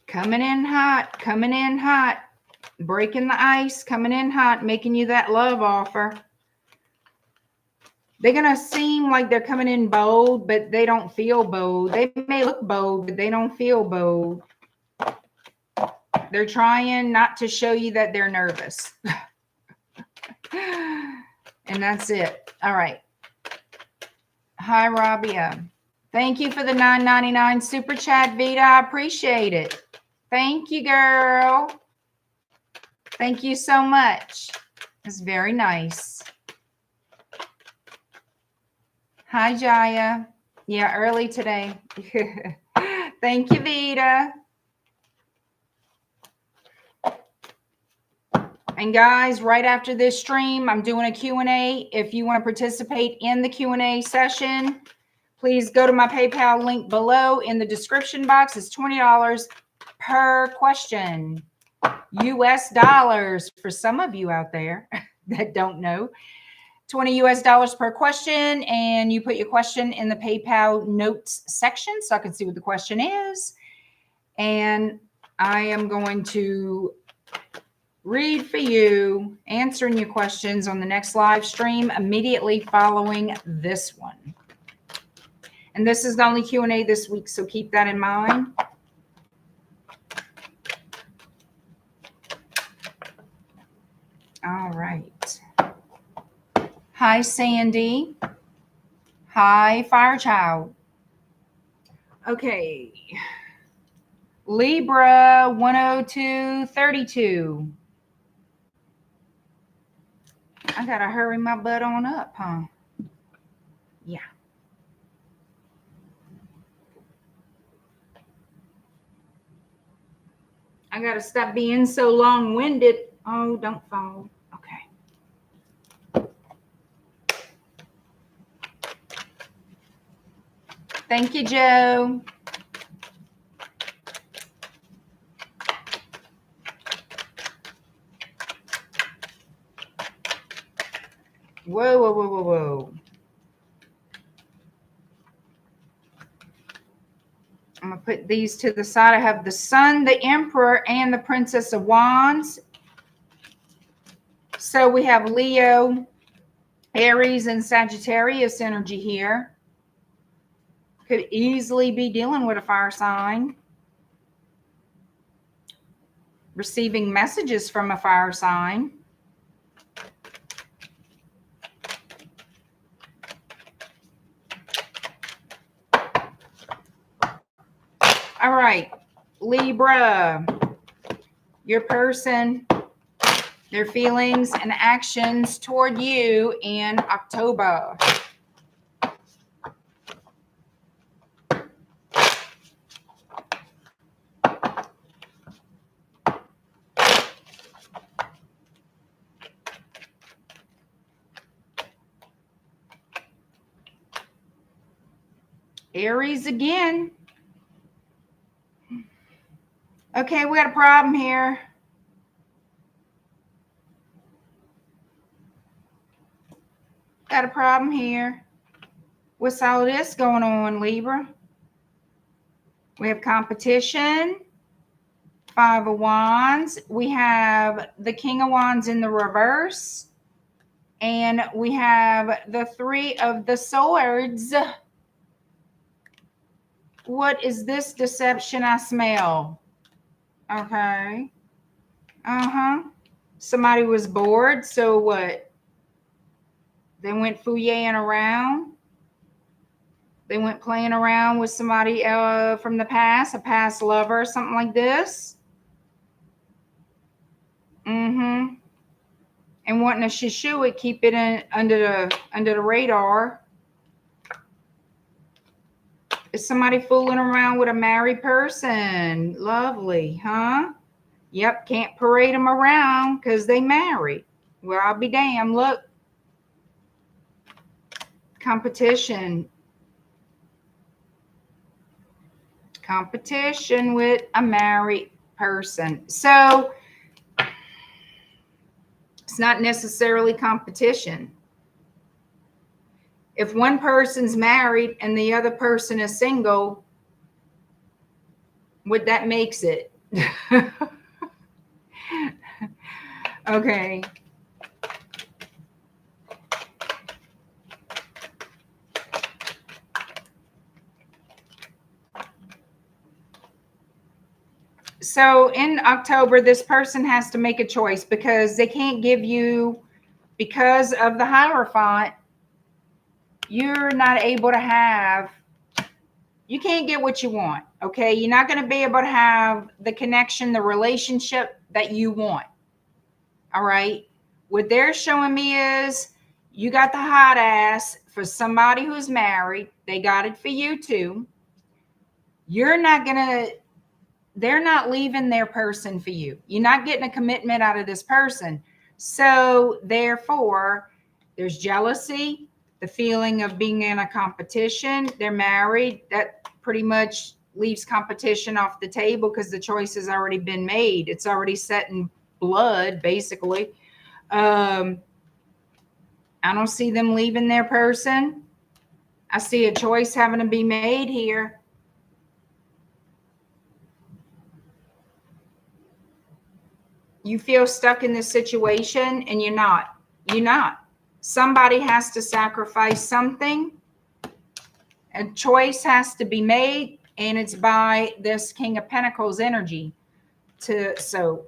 Coming in hot, breaking the ice, coming in hot, making you that love offer. They're going to seem like they're coming in bold, but they don't feel bold. They may look bold, but they don't feel bold. They're trying not to show you that they're nervous. And that's it. All right. Hi, Rabia. Thank you for the $9.99 super chat, Vita. I appreciate it. Thank you, girl. Thank you so much. It's very nice. Hi, Jaya. Yeah, early today. Thank you, Vita. And guys, right after this stream, I'm doing a Q&A. If you want to participate in the Q&A session, please go to my PayPal link below in the description box. It's $20 per question. US dollars for some of you out there that don't know. $20 US per question, and you put your question in the PayPal notes section so I can see what the question is. And I am going to read for you, answering your questions on the next live stream immediately following this one. And this is the only Q&A this week, so keep that in mind. All right. Hi, Sandy. Hi, Firechild. Okay. Libra 10232. I gotta hurry my butt on up, huh? Yeah. I gotta stop being so long-winded. Oh, don't fall. Okay. Thank you, Joe. Whoa, whoa, whoa, whoa, whoa. I'm going to put these to the side. I have the Sun, the Emperor, and the Princess of Wands. So we have Leo, Aries, and Sagittarius energy here. Could easily be dealing with a fire sign. Receiving messages from a fire sign. All right, Libra, your person, their feelings and actions toward you in October. Aries again. Okay, we got a problem here. Got a problem here. What's all this going on, Libra? We have competition. Five of Wands. We have the King of Wands in the reverse. And we have the Three of the Swords. What is this deception I smell? Okay. Somebody was bored, so what? They went fooyaying around. They went playing around with somebody from the past, a past lover, something like this. And wanting to shoo it, keep it under the radar. Is somebody fooling around with a married person? Lovely, huh? Yep, can't parade them around because they married. Well, I'll be damned. Look, competition with a married person. So it's not necessarily competition. If one person's married and the other person is single, what that makes it. Okay. So in October, this person has to make a choice because they can't give you, because of the Hierophant, you're not able to have, you can't get what you want, okay? You're not going to be able to have the connection, the relationship that you want, all right? What they're showing me is you got the hot ass for somebody who's married. They got it for you too. You're not going to, they're not leaving their person for you. You're not getting a commitment out of this person. So therefore, there's jealousy, the feeling of being in a competition. They're married. That pretty much leaves competition off the table because the choice has already been made. It's already set in blood, basically. I don't see them leaving their person. I see a choice having to be made here. You feel stuck in this situation and you're not. You're not. Somebody has to sacrifice something. A choice has to be made, and it's by this King of Pentacles energy. So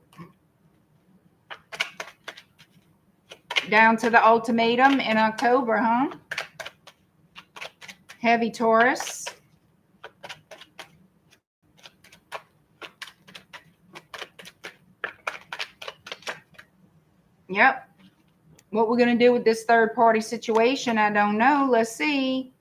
down to the ultimatum in October, huh? Heavy Taurus. Yep. What we're going to do with this third party situation, I don't know. Let's see.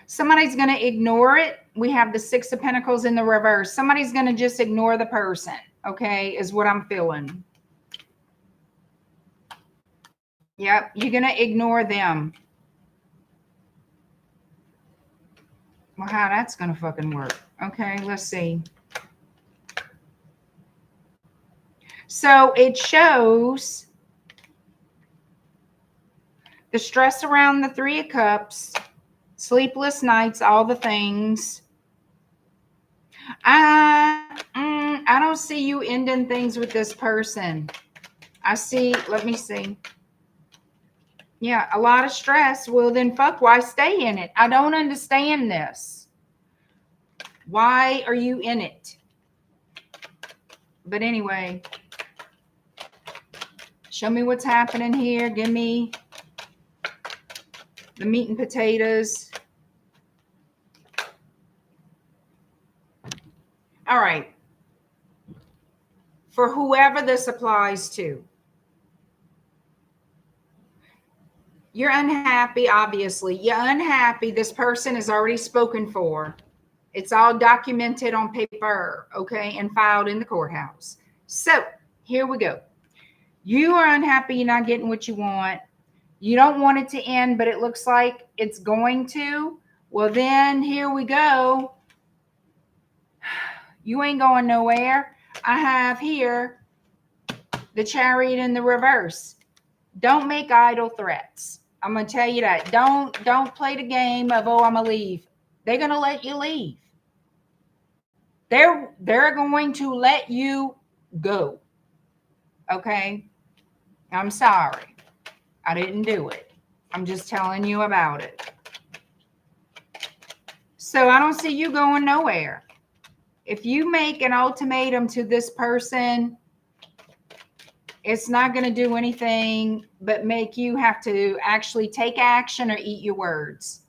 Somebody's going to ignore it. We have the Six of Pentacles in the reverse. Somebody's going to just ignore the person, okay, is what I'm feeling. Yep, you're going to ignore them. Well, how that's going to fucking work. Okay, let's see. So it shows the stress around the Three of Cups, sleepless nights, all the things. I don't see you ending things with this person. I see, let me see. Yeah, a lot of stress. Well, then fuck, why stay in it? I don't understand this. Why are you in it? But anyway, show me what's happening here. Give me the meat and potatoes. All right. For whoever this applies to, you're unhappy, obviously. You're unhappy. This person is already spoken for. It's all documented on paper, okay, and filed in the courthouse. So here we go. You are unhappy. You're not getting what you want. You don't want it to end, but it looks like it's going to. Well, then here we go. You ain't going nowhere. I have here the Chariot in the reverse. Don't make idle threats. I'm going to tell you that. Don't play the game of, oh, I'm going to leave. They're going to let you leave. They're going to let you go. Okay? I'm sorry. I didn't do it. I'm just telling you about it. So I don't see you going nowhere. If you make an ultimatum to this person, It's not going to do anything but make you have to actually take action or eat your words.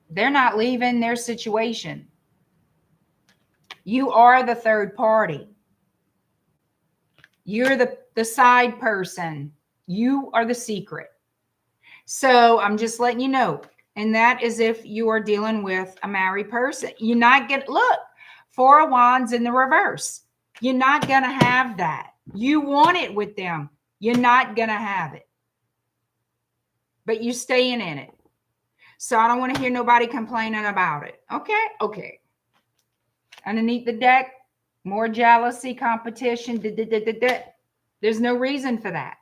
They're not leaving their situation. You are the third party. You're the side person. You are the secret. So I'm just letting you know. And that is if you are dealing with a married person. You're not going to, look, Four of Wands in the reverse. You're not going to have that. You want it with them. You're not going to have it. But you're staying in it. So I don't want to hear nobody complaining about it. Okay? Okay. Underneath the deck, more jealousy, competition. There's no reason for that.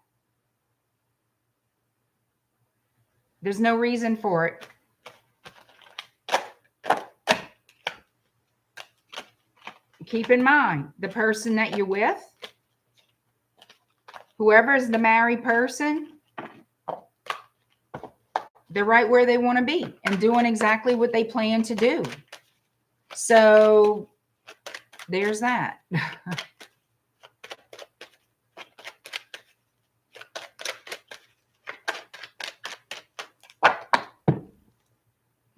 There's no reason for it. Keep in mind, the person that you're with, whoever is the married person, they're right where they want to be and doing exactly what they plan to do. So there's that.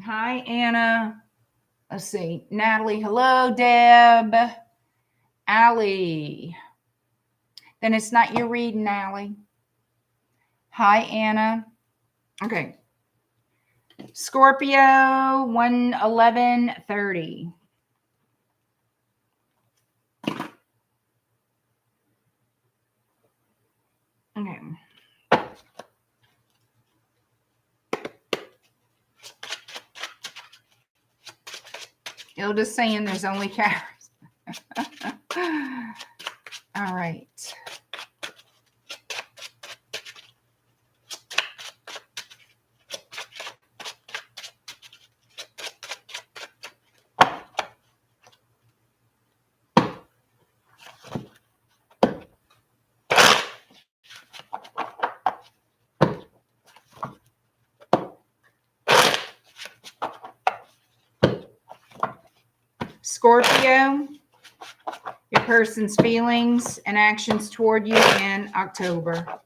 Hi, Anna. Let's see. Natalie, hello. Deb. Allie. Then it's not your reading, Allie. Hi, Anna. Okay. Scorpio, 1/11/30. Okay. It'll just saying there's only carrots. All right. Scorpio, your person's feelings and actions toward you in October.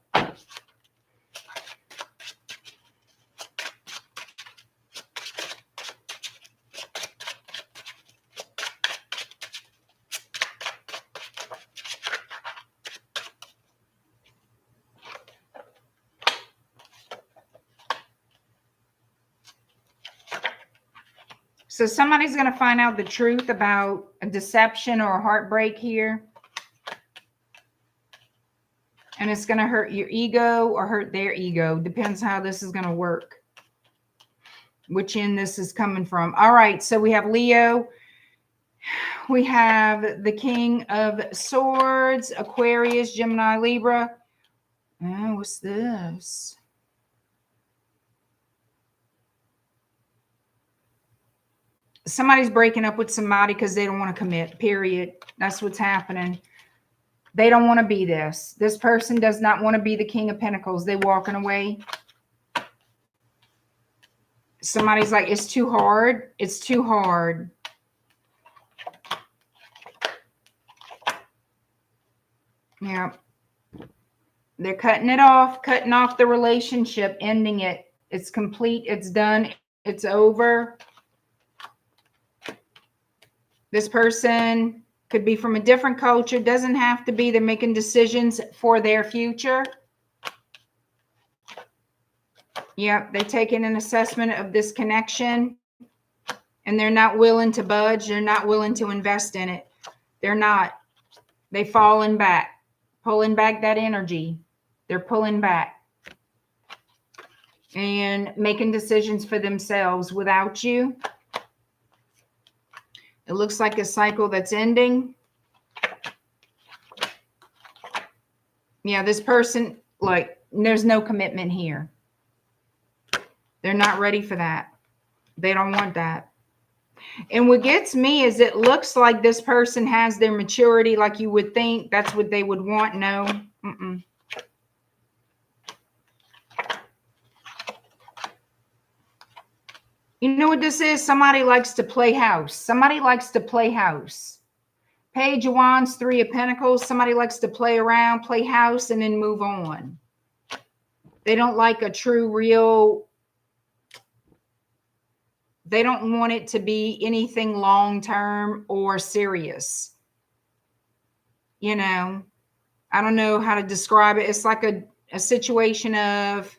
So somebody's going to find out the truth about a deception or a heartbreak here. And it's going to hurt your ego or hurt their ego. Depends how this is going to work. Which end this is coming from. All right. So we have Leo. We have the King of Swords, Aquarius, Gemini, Libra. Oh, what's this? Somebody's breaking up with somebody because they don't want to commit, period. That's what's happening. They don't want to be this. This person does not want to be the King of Pentacles. They're walking away. Somebody's like, it's too hard. It's too hard. Yeah. They're cutting it off, cutting off the relationship, ending it. It's complete. It's done. It's over. This person could be from a different culture. Doesn't have to be. They're making decisions for their future. Yep, they're taking an assessment of this connection. And they're not willing to budge. They're not willing to invest in it. They're not. They're falling back. Pulling back that energy. They're pulling back. And making decisions for themselves without you. It looks like a cycle that's ending. Yeah, this person, like, there's no commitment here. They're not ready for that. They don't want that. And what gets me is it looks like this person has their maturity like you would think. That's what they would want. No. Mm-mm. You know what this is? Somebody likes to play house. Somebody likes to play house. Page of Wands, Three of Pentacles. Somebody likes to play around, play house, and then move on. They don't like a true, real... They don't want it to be anything long-term or serious. You know, I don't know how to describe it. It's like a situation of,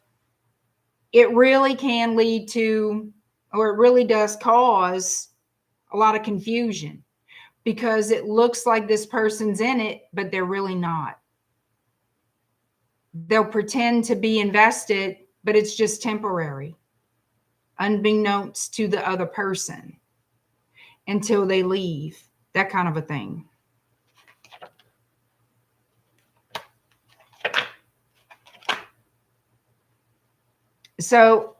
it really can lead to, or it really does cause a lot of confusion, because it looks like this person's in it, but they're really not. They'll pretend to be invested, but it's just temporary, unbeknownst to the other person, until they leave. That kind of a thing. So,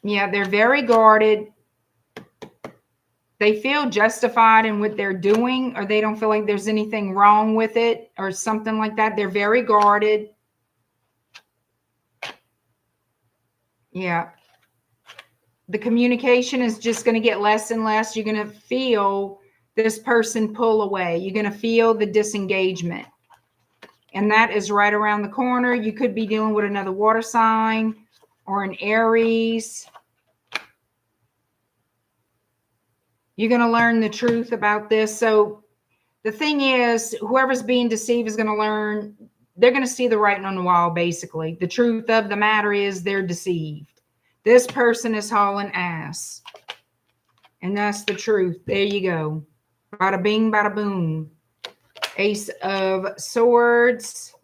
yeah, they're very guarded. They feel justified in what they're doing, or they don't feel like there's anything wrong with it or something like that. They're very guarded. Yeah. The communication is just going to get less and less. You're going to feel this person pull away. You're going to feel the disengagement. And that is right around the corner. You could be dealing with another water sign or an Aries. You're going to learn the truth about this. So the thing is, whoever's being deceived is going to learn. They're going to see the writing on the wall, basically. The truth of the matter is they're deceived. This person is hauling ass. And that's the truth. There you go. Bada bing, bada boom. Ace of Swords.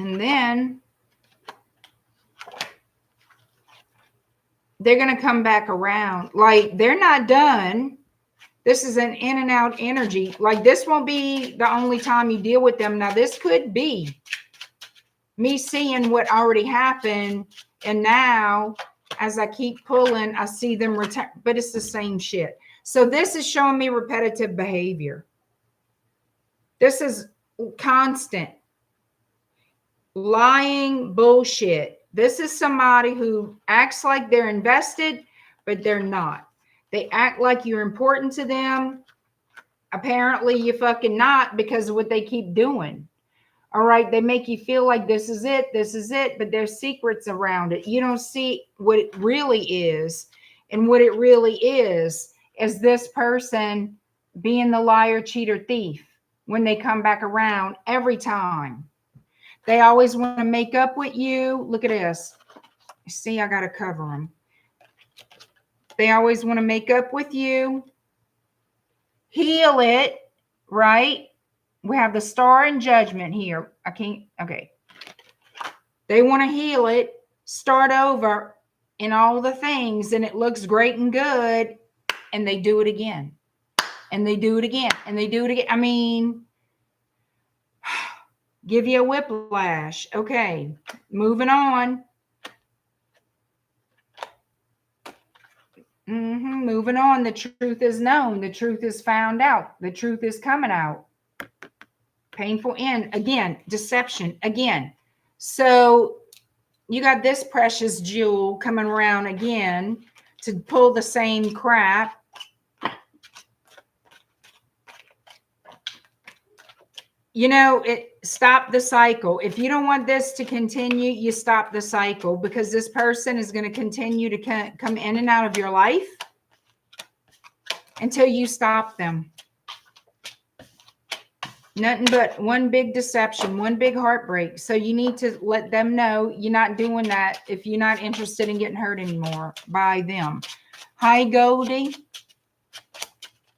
And then they're going to come back around. Like, they're not done. This is an in and out energy. Like, this won't be the only time you deal with them. Now, this could be me seeing what already happened. And now, as I keep pulling, I see them return. But it's the same shit. So this is showing me repetitive behavior. This is constant lying bullshit. This is somebody who acts like they're invested, but they're not. They act like you're important to them. Apparently you're fucking not, because of what they keep doing. All right. They make you feel like this is it, but there's secrets around it. You don't see what it really is. And what it really is this person being the liar, cheater, thief when they come back around every time. They always want to make up with you. Look at this. See, I got to cover them. They always want to make up with you. Heal it, right? We have the Star and Judgment here. I can't, okay. They want to heal it, start over in all the things, and it looks great and good, and they do it again. And they do it again, and they do it again. I mean, give you a whiplash. Okay, moving on. Moving on. The truth is known. The truth is found out. The truth is coming out. Painful end. Again, deception. Again. So you got this precious jewel coming around again to pull the same crap. You know, stop the cycle. If you don't want this to continue, you stop the cycle, because this person is going to continue to come in and out of your life until you stop them. Nothing but one big deception, one big heartbreak. So you need to let them know you're not doing that if you're not interested in getting hurt anymore by them. Hi, Goldie.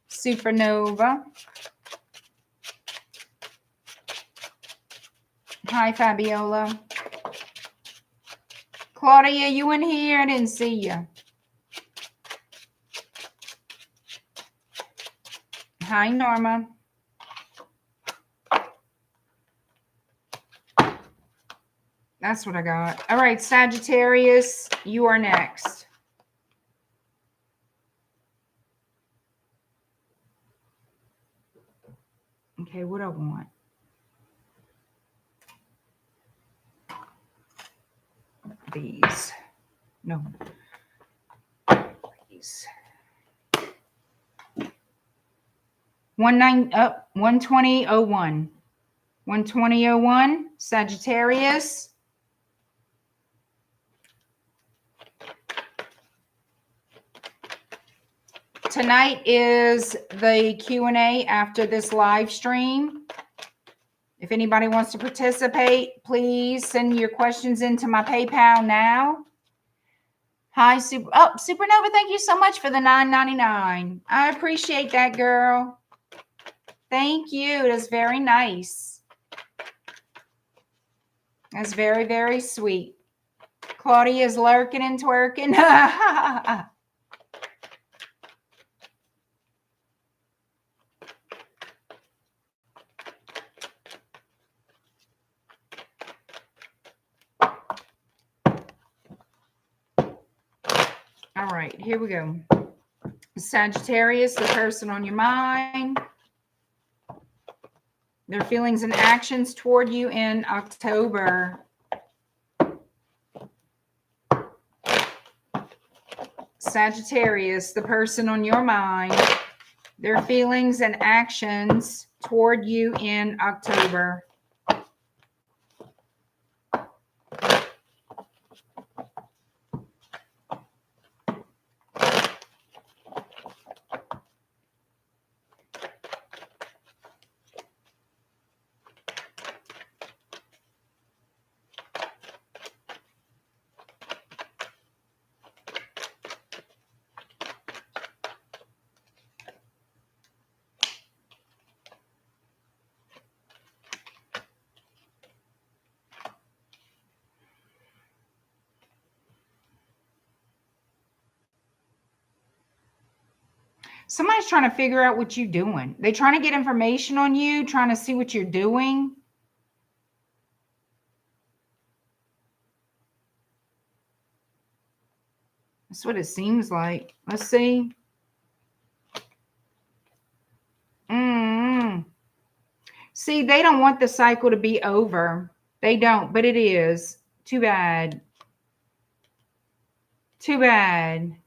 Supernova. Hi, Fabiola. Claudia, you in here? I didn't see you. Hi, Norma. That's what I got. All right, Sagittarius, you are next. Okay, what do I want? these. No. These. 120.01. 120.01, Sagittarius. Tonight is the Q&A after this live stream. If anybody wants to participate, please send your questions into my PayPal now. Hi, Supernova, thank you so much for the $9.99. I appreciate that, girl. Thank you. That's very nice. That's very, very sweet. Claudia's lurking and twerking. All right, here we go. Sagittarius, the person on your mind. Their feelings and actions toward you in October. Sagittarius, the person on your mind. Their feelings and actions toward you in October. Somebody's trying to figure out what you're doing. They're trying to get information on you, trying to see what you're doing. That's what it seems like. Let's see. See, they don't want the cycle to be over. They don't, but it is. Too bad. Too bad.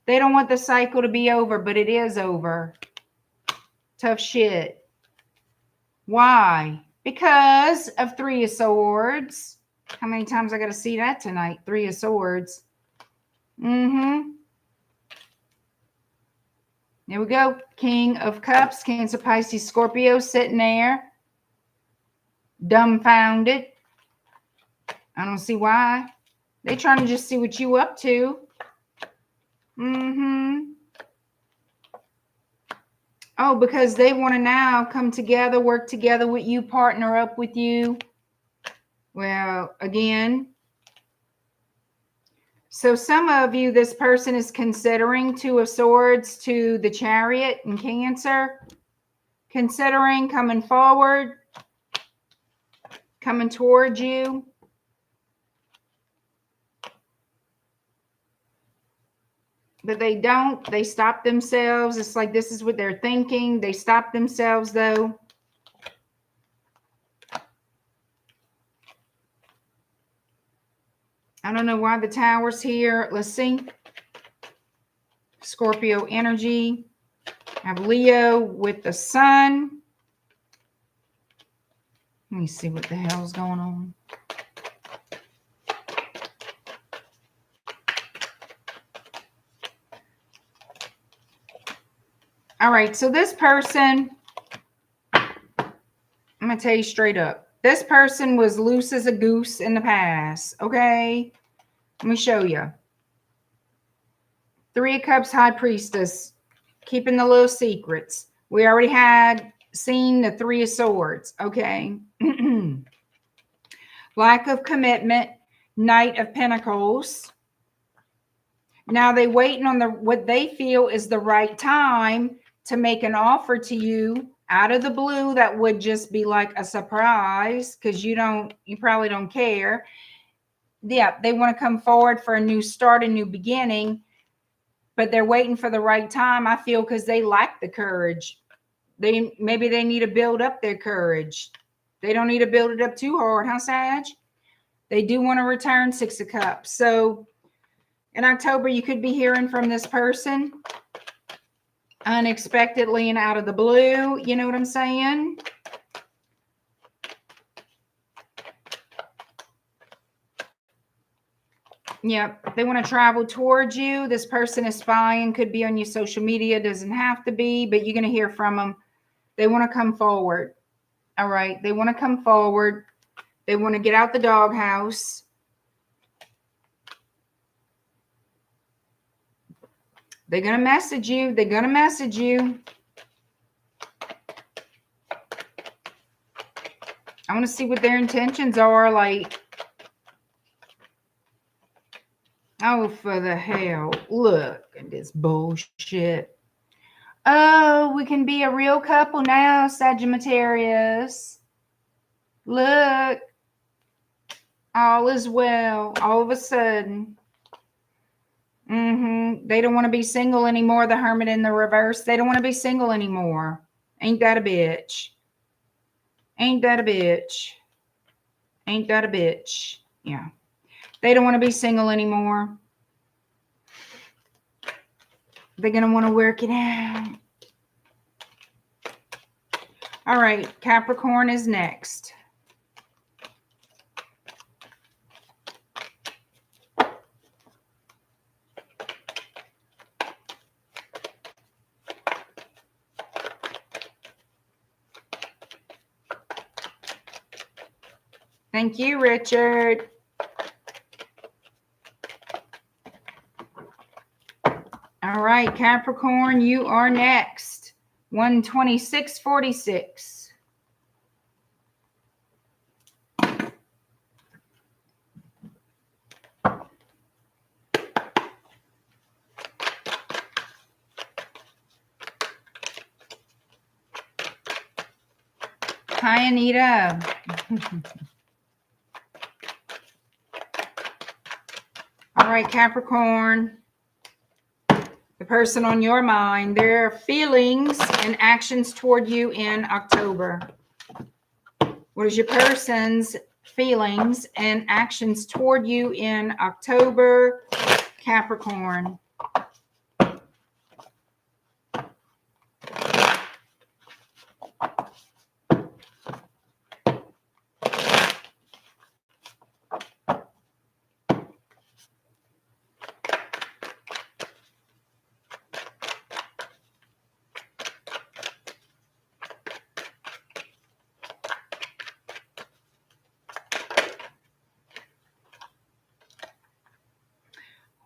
They don't want the cycle to be over, but it is over. Tough shit. Why? Because of Three of Swords. How many times I got to see that tonight? Three of Swords. There we go. King of Cups, Cancer, Pisces, Scorpio sitting there. Dumbfounded. I don't see why. They're trying to just see what you up to. Oh, because they want to now come together, work together with you, partner up with you. Well, again. So some of you, this person is considering Two of Swords to the Chariot in Cancer. Considering coming forward. Coming towards you. But they don't. They stop themselves. It's like this is what they're thinking. They stop themselves, though. I don't know why the Tower's here. Let's see. Scorpio energy. I have Leo with the Sun. Let me see what the hell's going on. All right, so this person, I'm going to tell you straight up. This person was loose as a goose in the past, okay? Let me show you. Three of Cups, High Priestess, keeping the little secrets. We already had seen the Three of Swords, okay? Lack of commitment, Knight of Pentacles. Now they waiting on what they feel is the right time to make an offer to you out of the blue that would just be like a surprise because you probably don't care. Yeah, they want to come forward for a new start, a new beginning, but they're waiting for the right time, I feel, because they lack the courage. Maybe they need to build up their courage. They don't need to build it up too hard, huh, Sag? They do want to return, 6 of Cups. So in October, you could be hearing from this person unexpectedly and out of the blue. You know what I'm saying? Yep. They want to travel towards you. This person is spying, could be on your social media, doesn't have to be, but you're going to hear from them. They want to come forward. All right. They want to come forward. They want to get out the doghouse. They're going to message you. They're going to message you. I want to see what their intentions are. Like, oh, for the hell. Look at this bullshit. Oh, we can be a real couple now, Sagittarius. Look. All is well. All of a sudden. They don't want to be single anymore. The Hermit in the reverse. They don't want to be single anymore. Ain't that a bitch? Ain't that a bitch? Ain't that a bitch? Yeah. They don't want to be single anymore. They're going to want to work it out. All right. Capricorn is next. Thank you, Richard. All right, Capricorn, you are next. 126.46. Hi, Anita. All right, Capricorn. The person on your mind, their feelings and actions toward you in October. What is your person's feelings and actions toward you in October, Capricorn?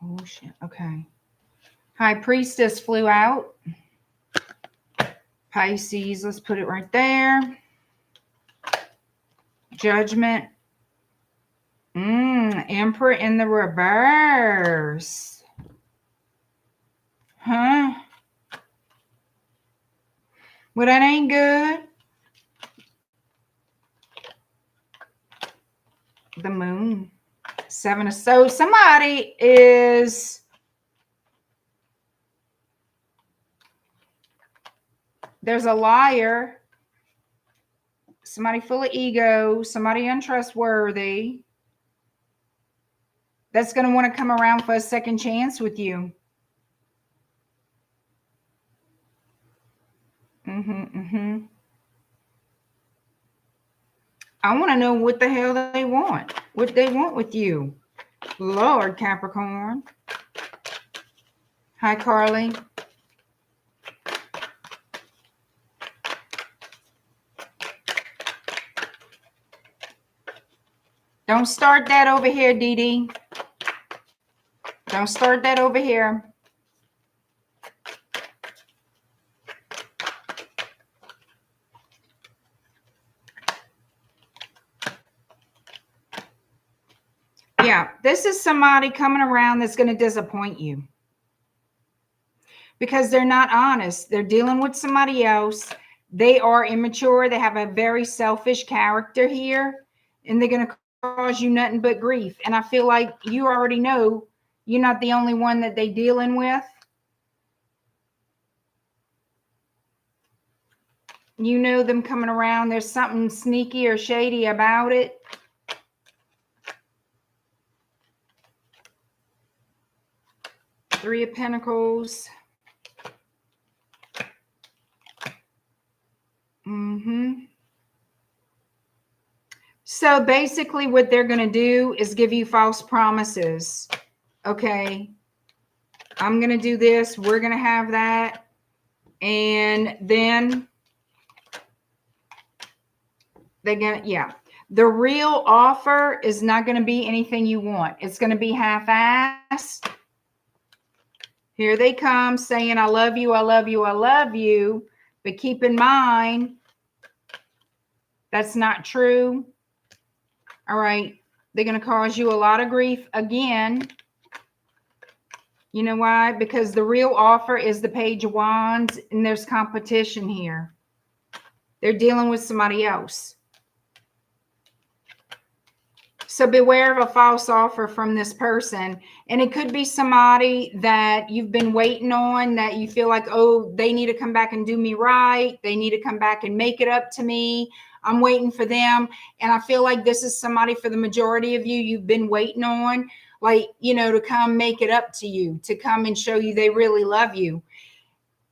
Oh, shit. Okay. High Priestess flew out. Pisces, let's put it right there. Judgment. Emperor in the reverse. Huh? Well, that ain't good. The Moon. 7 of Swords. Somebody is... There's a liar. Somebody full of ego. Somebody untrustworthy. That's going to want to come around for a second chance with you. I want to know what the hell they want. What they want with you. Lord, Capricorn. Hi, Carly. Don't start that over here, Dee Dee. Don't start that over here. Yeah, this is somebody coming around that's going to disappoint you. Because they're not honest. They're dealing with somebody else. They are immature. They have a very selfish character here. And they're going to cause you nothing but grief. And I feel like you already know you're not the only one that they're dealing with. You know them coming around. There's something sneaky or shady about it. Three of Pentacles. So basically what they're going to do is give you false promises. Okay, I'm going to do this. We're going to have that. And then they're going to, yeah. The real offer is not going to be anything you want. It's going to be half-assed. Here they come saying, I love you, I love you, I love you. But keep in mind, that's not true. All right. They're going to cause you a lot of grief again. You know why? Because the real offer is the Page of Wands, and there's competition here. They're dealing with somebody else. So beware of a false offer from this person. And it could be somebody that you've been waiting on, that you feel like, oh, they need to come back and do me right. They need to come back and make it up to me. I'm waiting for them. And I feel like this is somebody, for the majority of you, you've been waiting on, like, you know, to come make it up to you, to come and show you they really love you.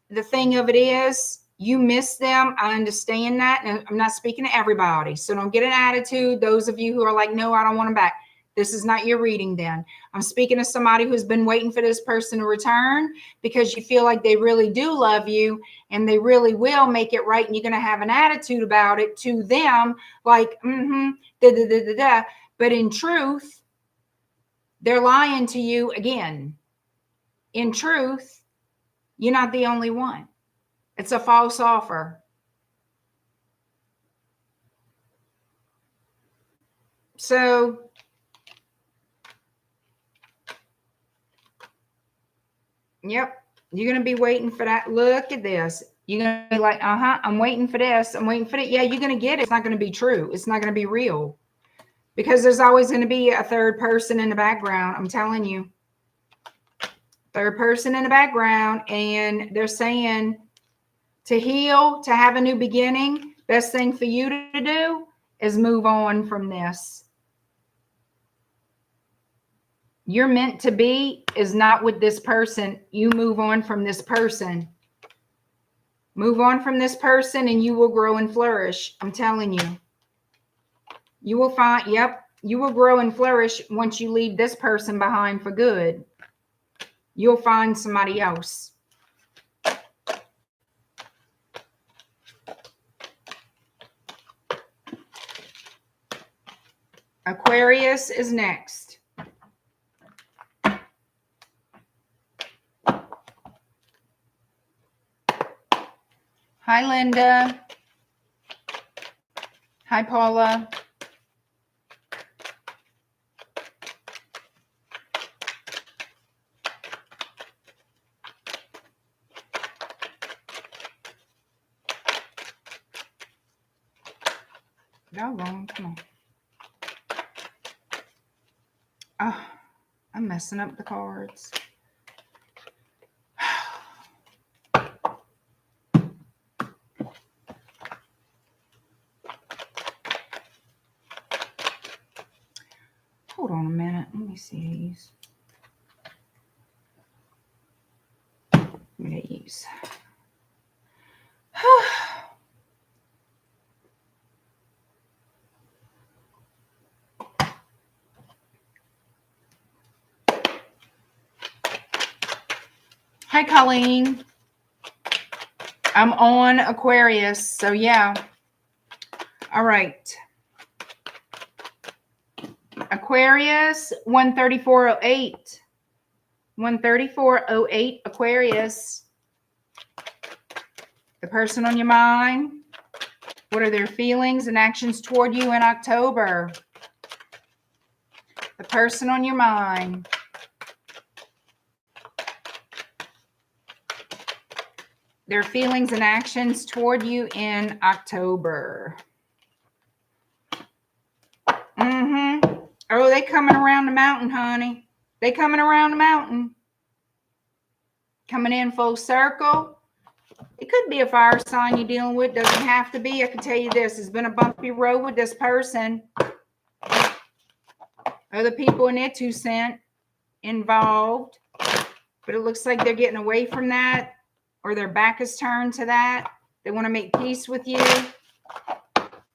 The thing of it is, you miss them. I understand that. And I'm not speaking to everybody. So don't get an attitude. Those of you who are like, no, I don't want them back. This is not your reading then. I'm speaking to somebody who's been waiting for this person to return because you feel like they really do love you and they really will make it right. And you're going to have an attitude about it to them, like, But in truth, they're lying to you again. In truth, you're not the only one. It's a false offer. So yep, you're going to be waiting for that. Look at this. You're going to be like, I'm waiting for this. I'm waiting for it. Yeah, you're going to get it. It's not going to be true. It's not going to be real. Because there's always going to be a third person in the background. I'm telling you. Third person in the background. And they're saying, to heal, to have a new beginning, best thing for you to do is move on from this. You're meant to be is not with this person. You move on from this person. Move on from this person and you will grow and flourish. I'm telling you. You will find, yep, you will grow and flourish once you leave this person behind for good. You'll find somebody else. Aquarius is next. Hi, Linda. Hi, Paula. Doggone, come on. Oh, I'm messing up the cards. Hold on a minute. Let me see these. These. Hi, Colleen. I'm on Aquarius, so yeah. All right. Aquarius, 13408. 13408, Aquarius. The person on your mind. What are their feelings and actions toward you in October? The person on your mind. Their feelings and actions toward you in October. Oh, they coming around the mountain, honey. They coming around the mountain. Coming in full circle. It could be a fire sign you're dealing with. Doesn't have to be. I can tell you this. It's been a bumpy road with this person. Other people in their 2 cents involved. But it looks like they're getting away from that, or their back is turned to that. They want to make peace with you.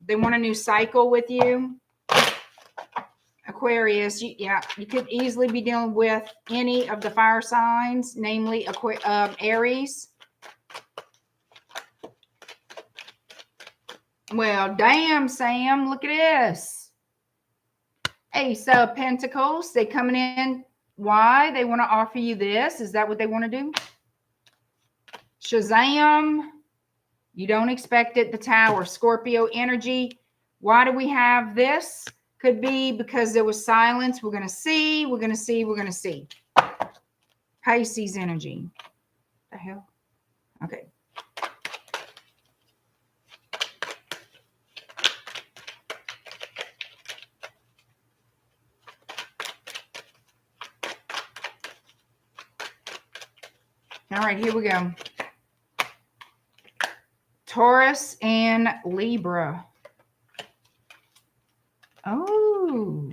They want a new cycle with you. Aquarius, you could easily be dealing with any of the fire signs, namely Aries. Well, damn, Sam, look at this. Ace of Pentacles, they coming in. Why? They want to offer you this. Is that what they want to do? Shazam. You don't expect it. The Tower, Scorpio energy. Why do we have this? Could be because there was silence. We're going to see. We're going to see. We're going to see. Pisces energy. What the hell? Okay. All right, here we go. Taurus and Libra. Oh.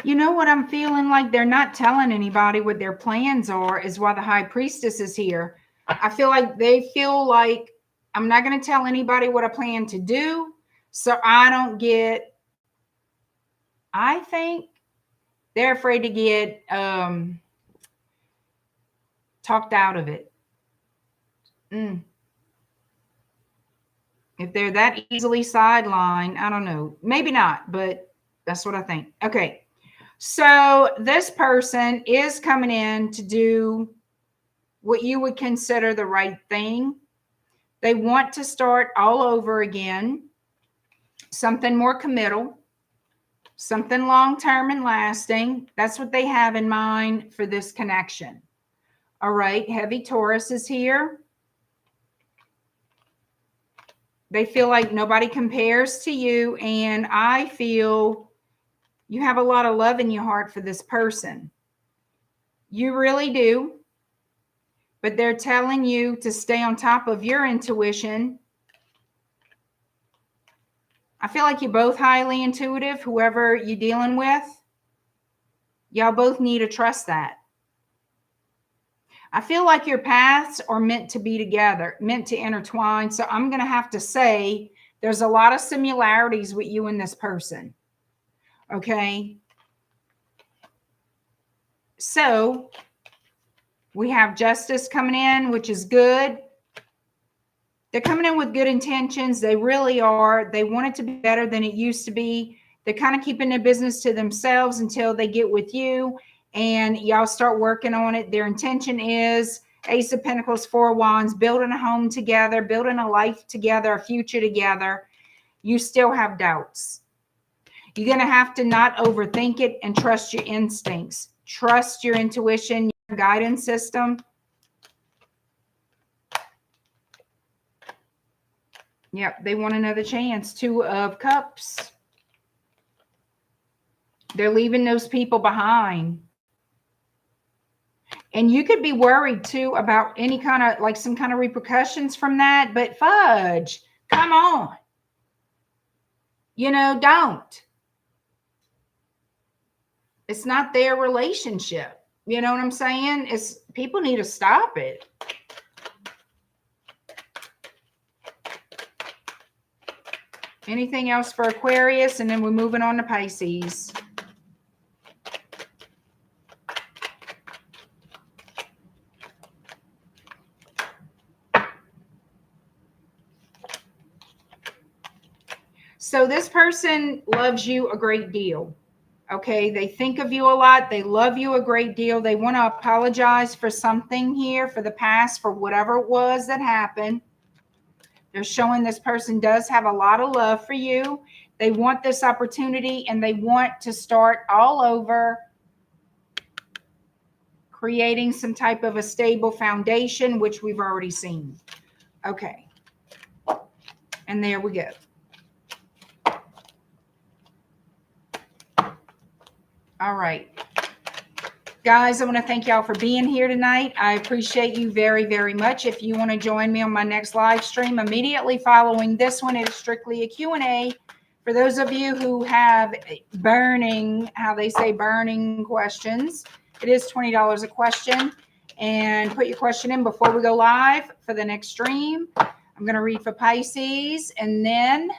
You know what I'm feeling like? They're not telling anybody what their plans are, is why the High Priestess is here. I feel like they feel like I'm not going to tell anybody what I plan to do, so I don't get, I think they're afraid to get talked out of it. If they're that easily sidelined, I don't know. Maybe not, but that's what I think. Okay. So this person is coming in to do what you would consider the right thing. They want to start all over again. Something more committal. Something long-term and lasting. That's what they have in mind for this connection. All right. Heavy Taurus is here. They feel like nobody compares to you, and I feel you have a lot of love in your heart for this person. You really do, but they're telling you to stay on top of your intuition. I feel like you're both highly intuitive, whoever you're dealing with. Y'all both need to trust that. I feel like your paths are meant to be together, meant to intertwine. So I'm going to have to say there's a lot of similarities with you and this person. Okay. So we have Justice coming in, which is good. They're coming in with good intentions. They really are. They want it to be better than it used to be. They're kind of keeping their business to themselves until they get with you and y'all start working on it. Their intention is Ace of Pentacles, Four of Wands, building a home together, building a life together, a future together. You still have doubts. You're going to have to not overthink it and trust your instincts. Trust your intuition, your guidance system. Yep, they want another chance. Two of Cups. They're leaving those people behind. And you could be worried too about any kind of, like some kind of repercussions from that. But fudge, come on. You know, don't. It's not their relationship. You know what I'm saying? It's people need to stop it. Anything else for Aquarius? And then we're moving on to Pisces. So this person loves you a great deal. Okay, they think of you a lot. They love you a great deal. They want to apologize for something here, for the past, for whatever it was that happened. They're showing this person does have a lot of love for you. They want this opportunity and they want to start all over, creating some type of a stable foundation, which we've already seen. Okay. And there we go. All right. Guys, I want to thank y'all for being here tonight. I appreciate you very, very much. If you want to join me on my next live stream immediately following this one, it is strictly a Q&A. For those of you who have burning, how they say burning questions, It is $20 a question. And put your question in before we go live for the next stream. I'm going to read for Pisces, and then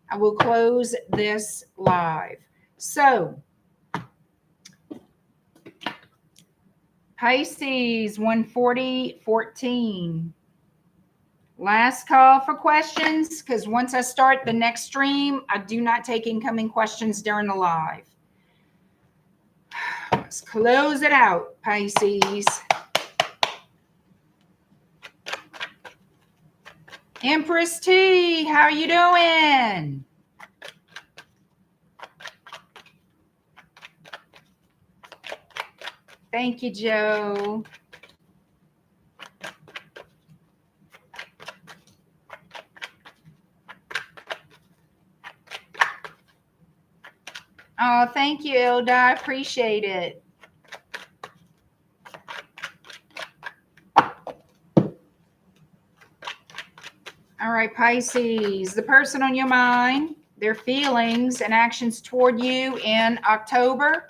I will close this live. So, Pisces 14014. Last call for questions, because once I start the next stream, I do not take incoming questions during the live. Let's close it out, Pisces. Empress T, how are you doing? Thank you, Joe. Oh, thank you, Ilda. I appreciate it. All right, Pisces, the person on your mind, their feelings and actions toward you in October.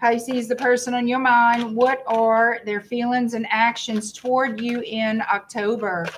Pisces, the person on your mind, what are their feelings and actions toward you in October?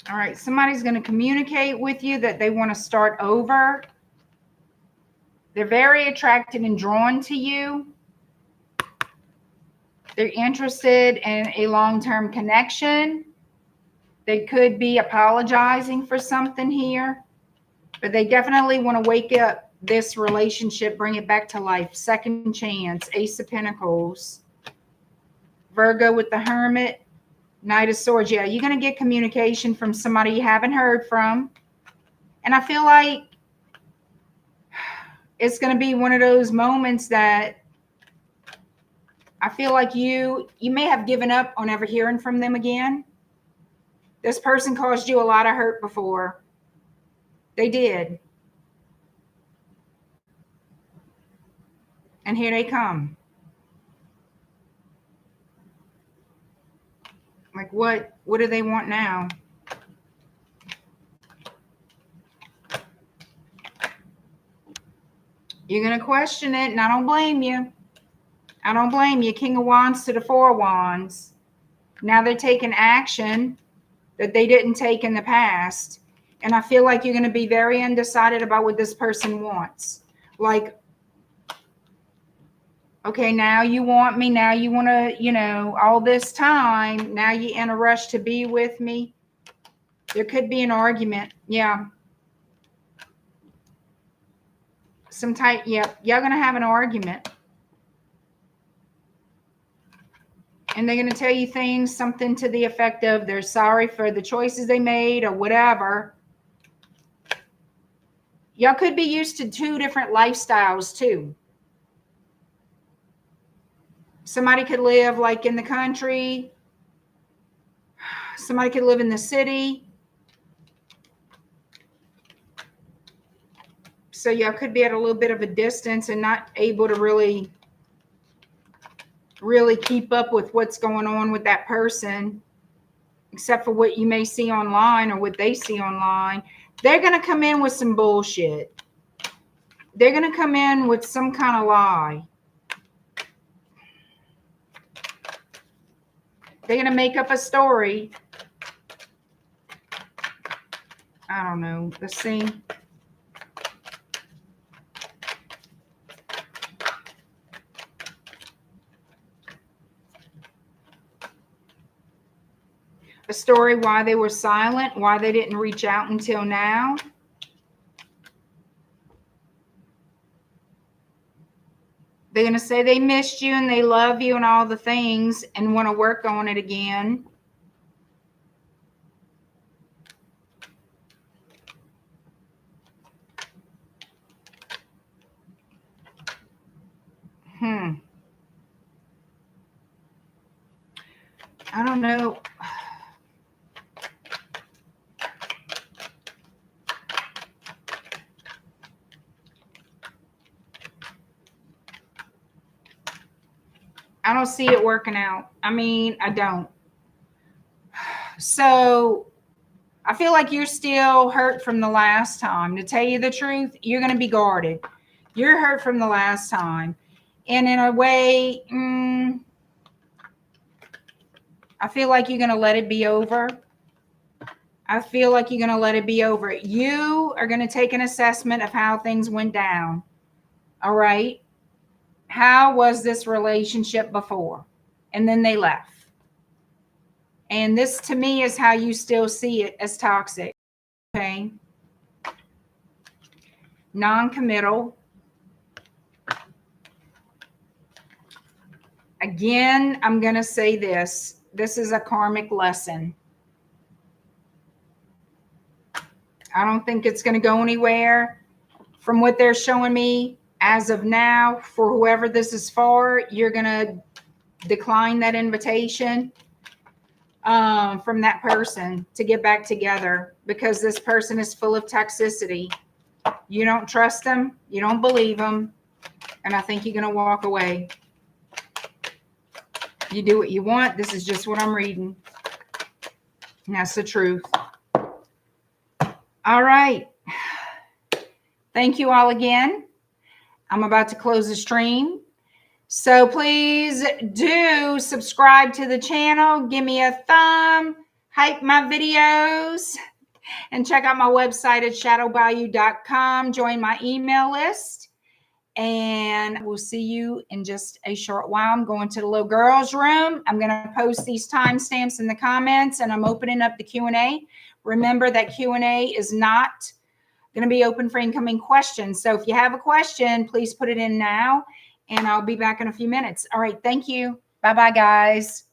All right, somebody's going to communicate with you that they want to start over. They're very attracted and drawn to you. They're interested in a long-term connection. They could be apologizing for something here, but they definitely want to wake up this relationship, bring it back to life. Second chance, Ace of Pentacles. Virgo with the Hermit. Knight of Swords. Yeah, you're going to get communication from somebody you haven't heard from. And I feel like it's going to be one of those moments that I feel like you may have given up on ever hearing from them again. This person caused you a lot of hurt before. They did. And here they come. Like, what do they want now? You're going to question it, and I don't blame you. I don't blame you. King of Wands to the Four of Wands. Now they're taking action that they didn't take in the past. And I feel like you're going to be very undecided about what this person wants. Like, okay, now you want me. Now you want to, you know, all this time. Now you're in a rush to be with me. There could be an argument. Yeah. Some type, yeah, you're going to have an argument. And they're going to tell you things, something to the effect of they're sorry for the choices they made or whatever. Y'all could be used to two different lifestyles too. Somebody could live like in the country. Somebody could live in the city. So y'all could be at a little bit of a distance and not able to really keep up with what's going on with that person, except for what you may see online or what they see online. They're going to come in with some bullshit. They're going to come in with some kind of lie. They're going to make up a story. I don't know. Let's see. A story why they were silent, why they didn't reach out until now. They're going to say they missed you and they love you and all the things and want to work on it again. I don't know. I don't see it working out. I mean, I don't. So I feel like you're still hurt from the last time. To tell you the truth, you're going to be guarded. You're hurt from the last time. And in a way, I feel like you're going to let it be over. I feel like you're going to let it be over. You are going to take an assessment of how things went down. All right. How was this relationship before? And then they left. And this to me is how you still see it as toxic. Okay. Non-committal. Again, I'm going to say this. This is a karmic lesson. I don't think it's going to go anywhere. From what they're showing me as of now, for whoever this is for, you're going to decline that invitation from that person to get back together, because this person is full of toxicity. You don't trust them. You don't believe them. And I think you're going to walk away. You do what you want. This is just what I'm reading. And that's the truth. All right. Thank you all again. I'm about to close the stream. So please do subscribe to the channel. Give me a thumb. Hype my videos. And check out my website at shadowbayou.com. Join my email list. And we'll see you in just a short while. I'm going to the little girls' room. I'm going to post these timestamps in the comments, and I'm opening up the Q&A. Remember that Q&A is not going to be open for incoming questions. So if you have a question, please put it in now, and I'll be back in a few minutes. All right. Thank you. Bye-bye, guys.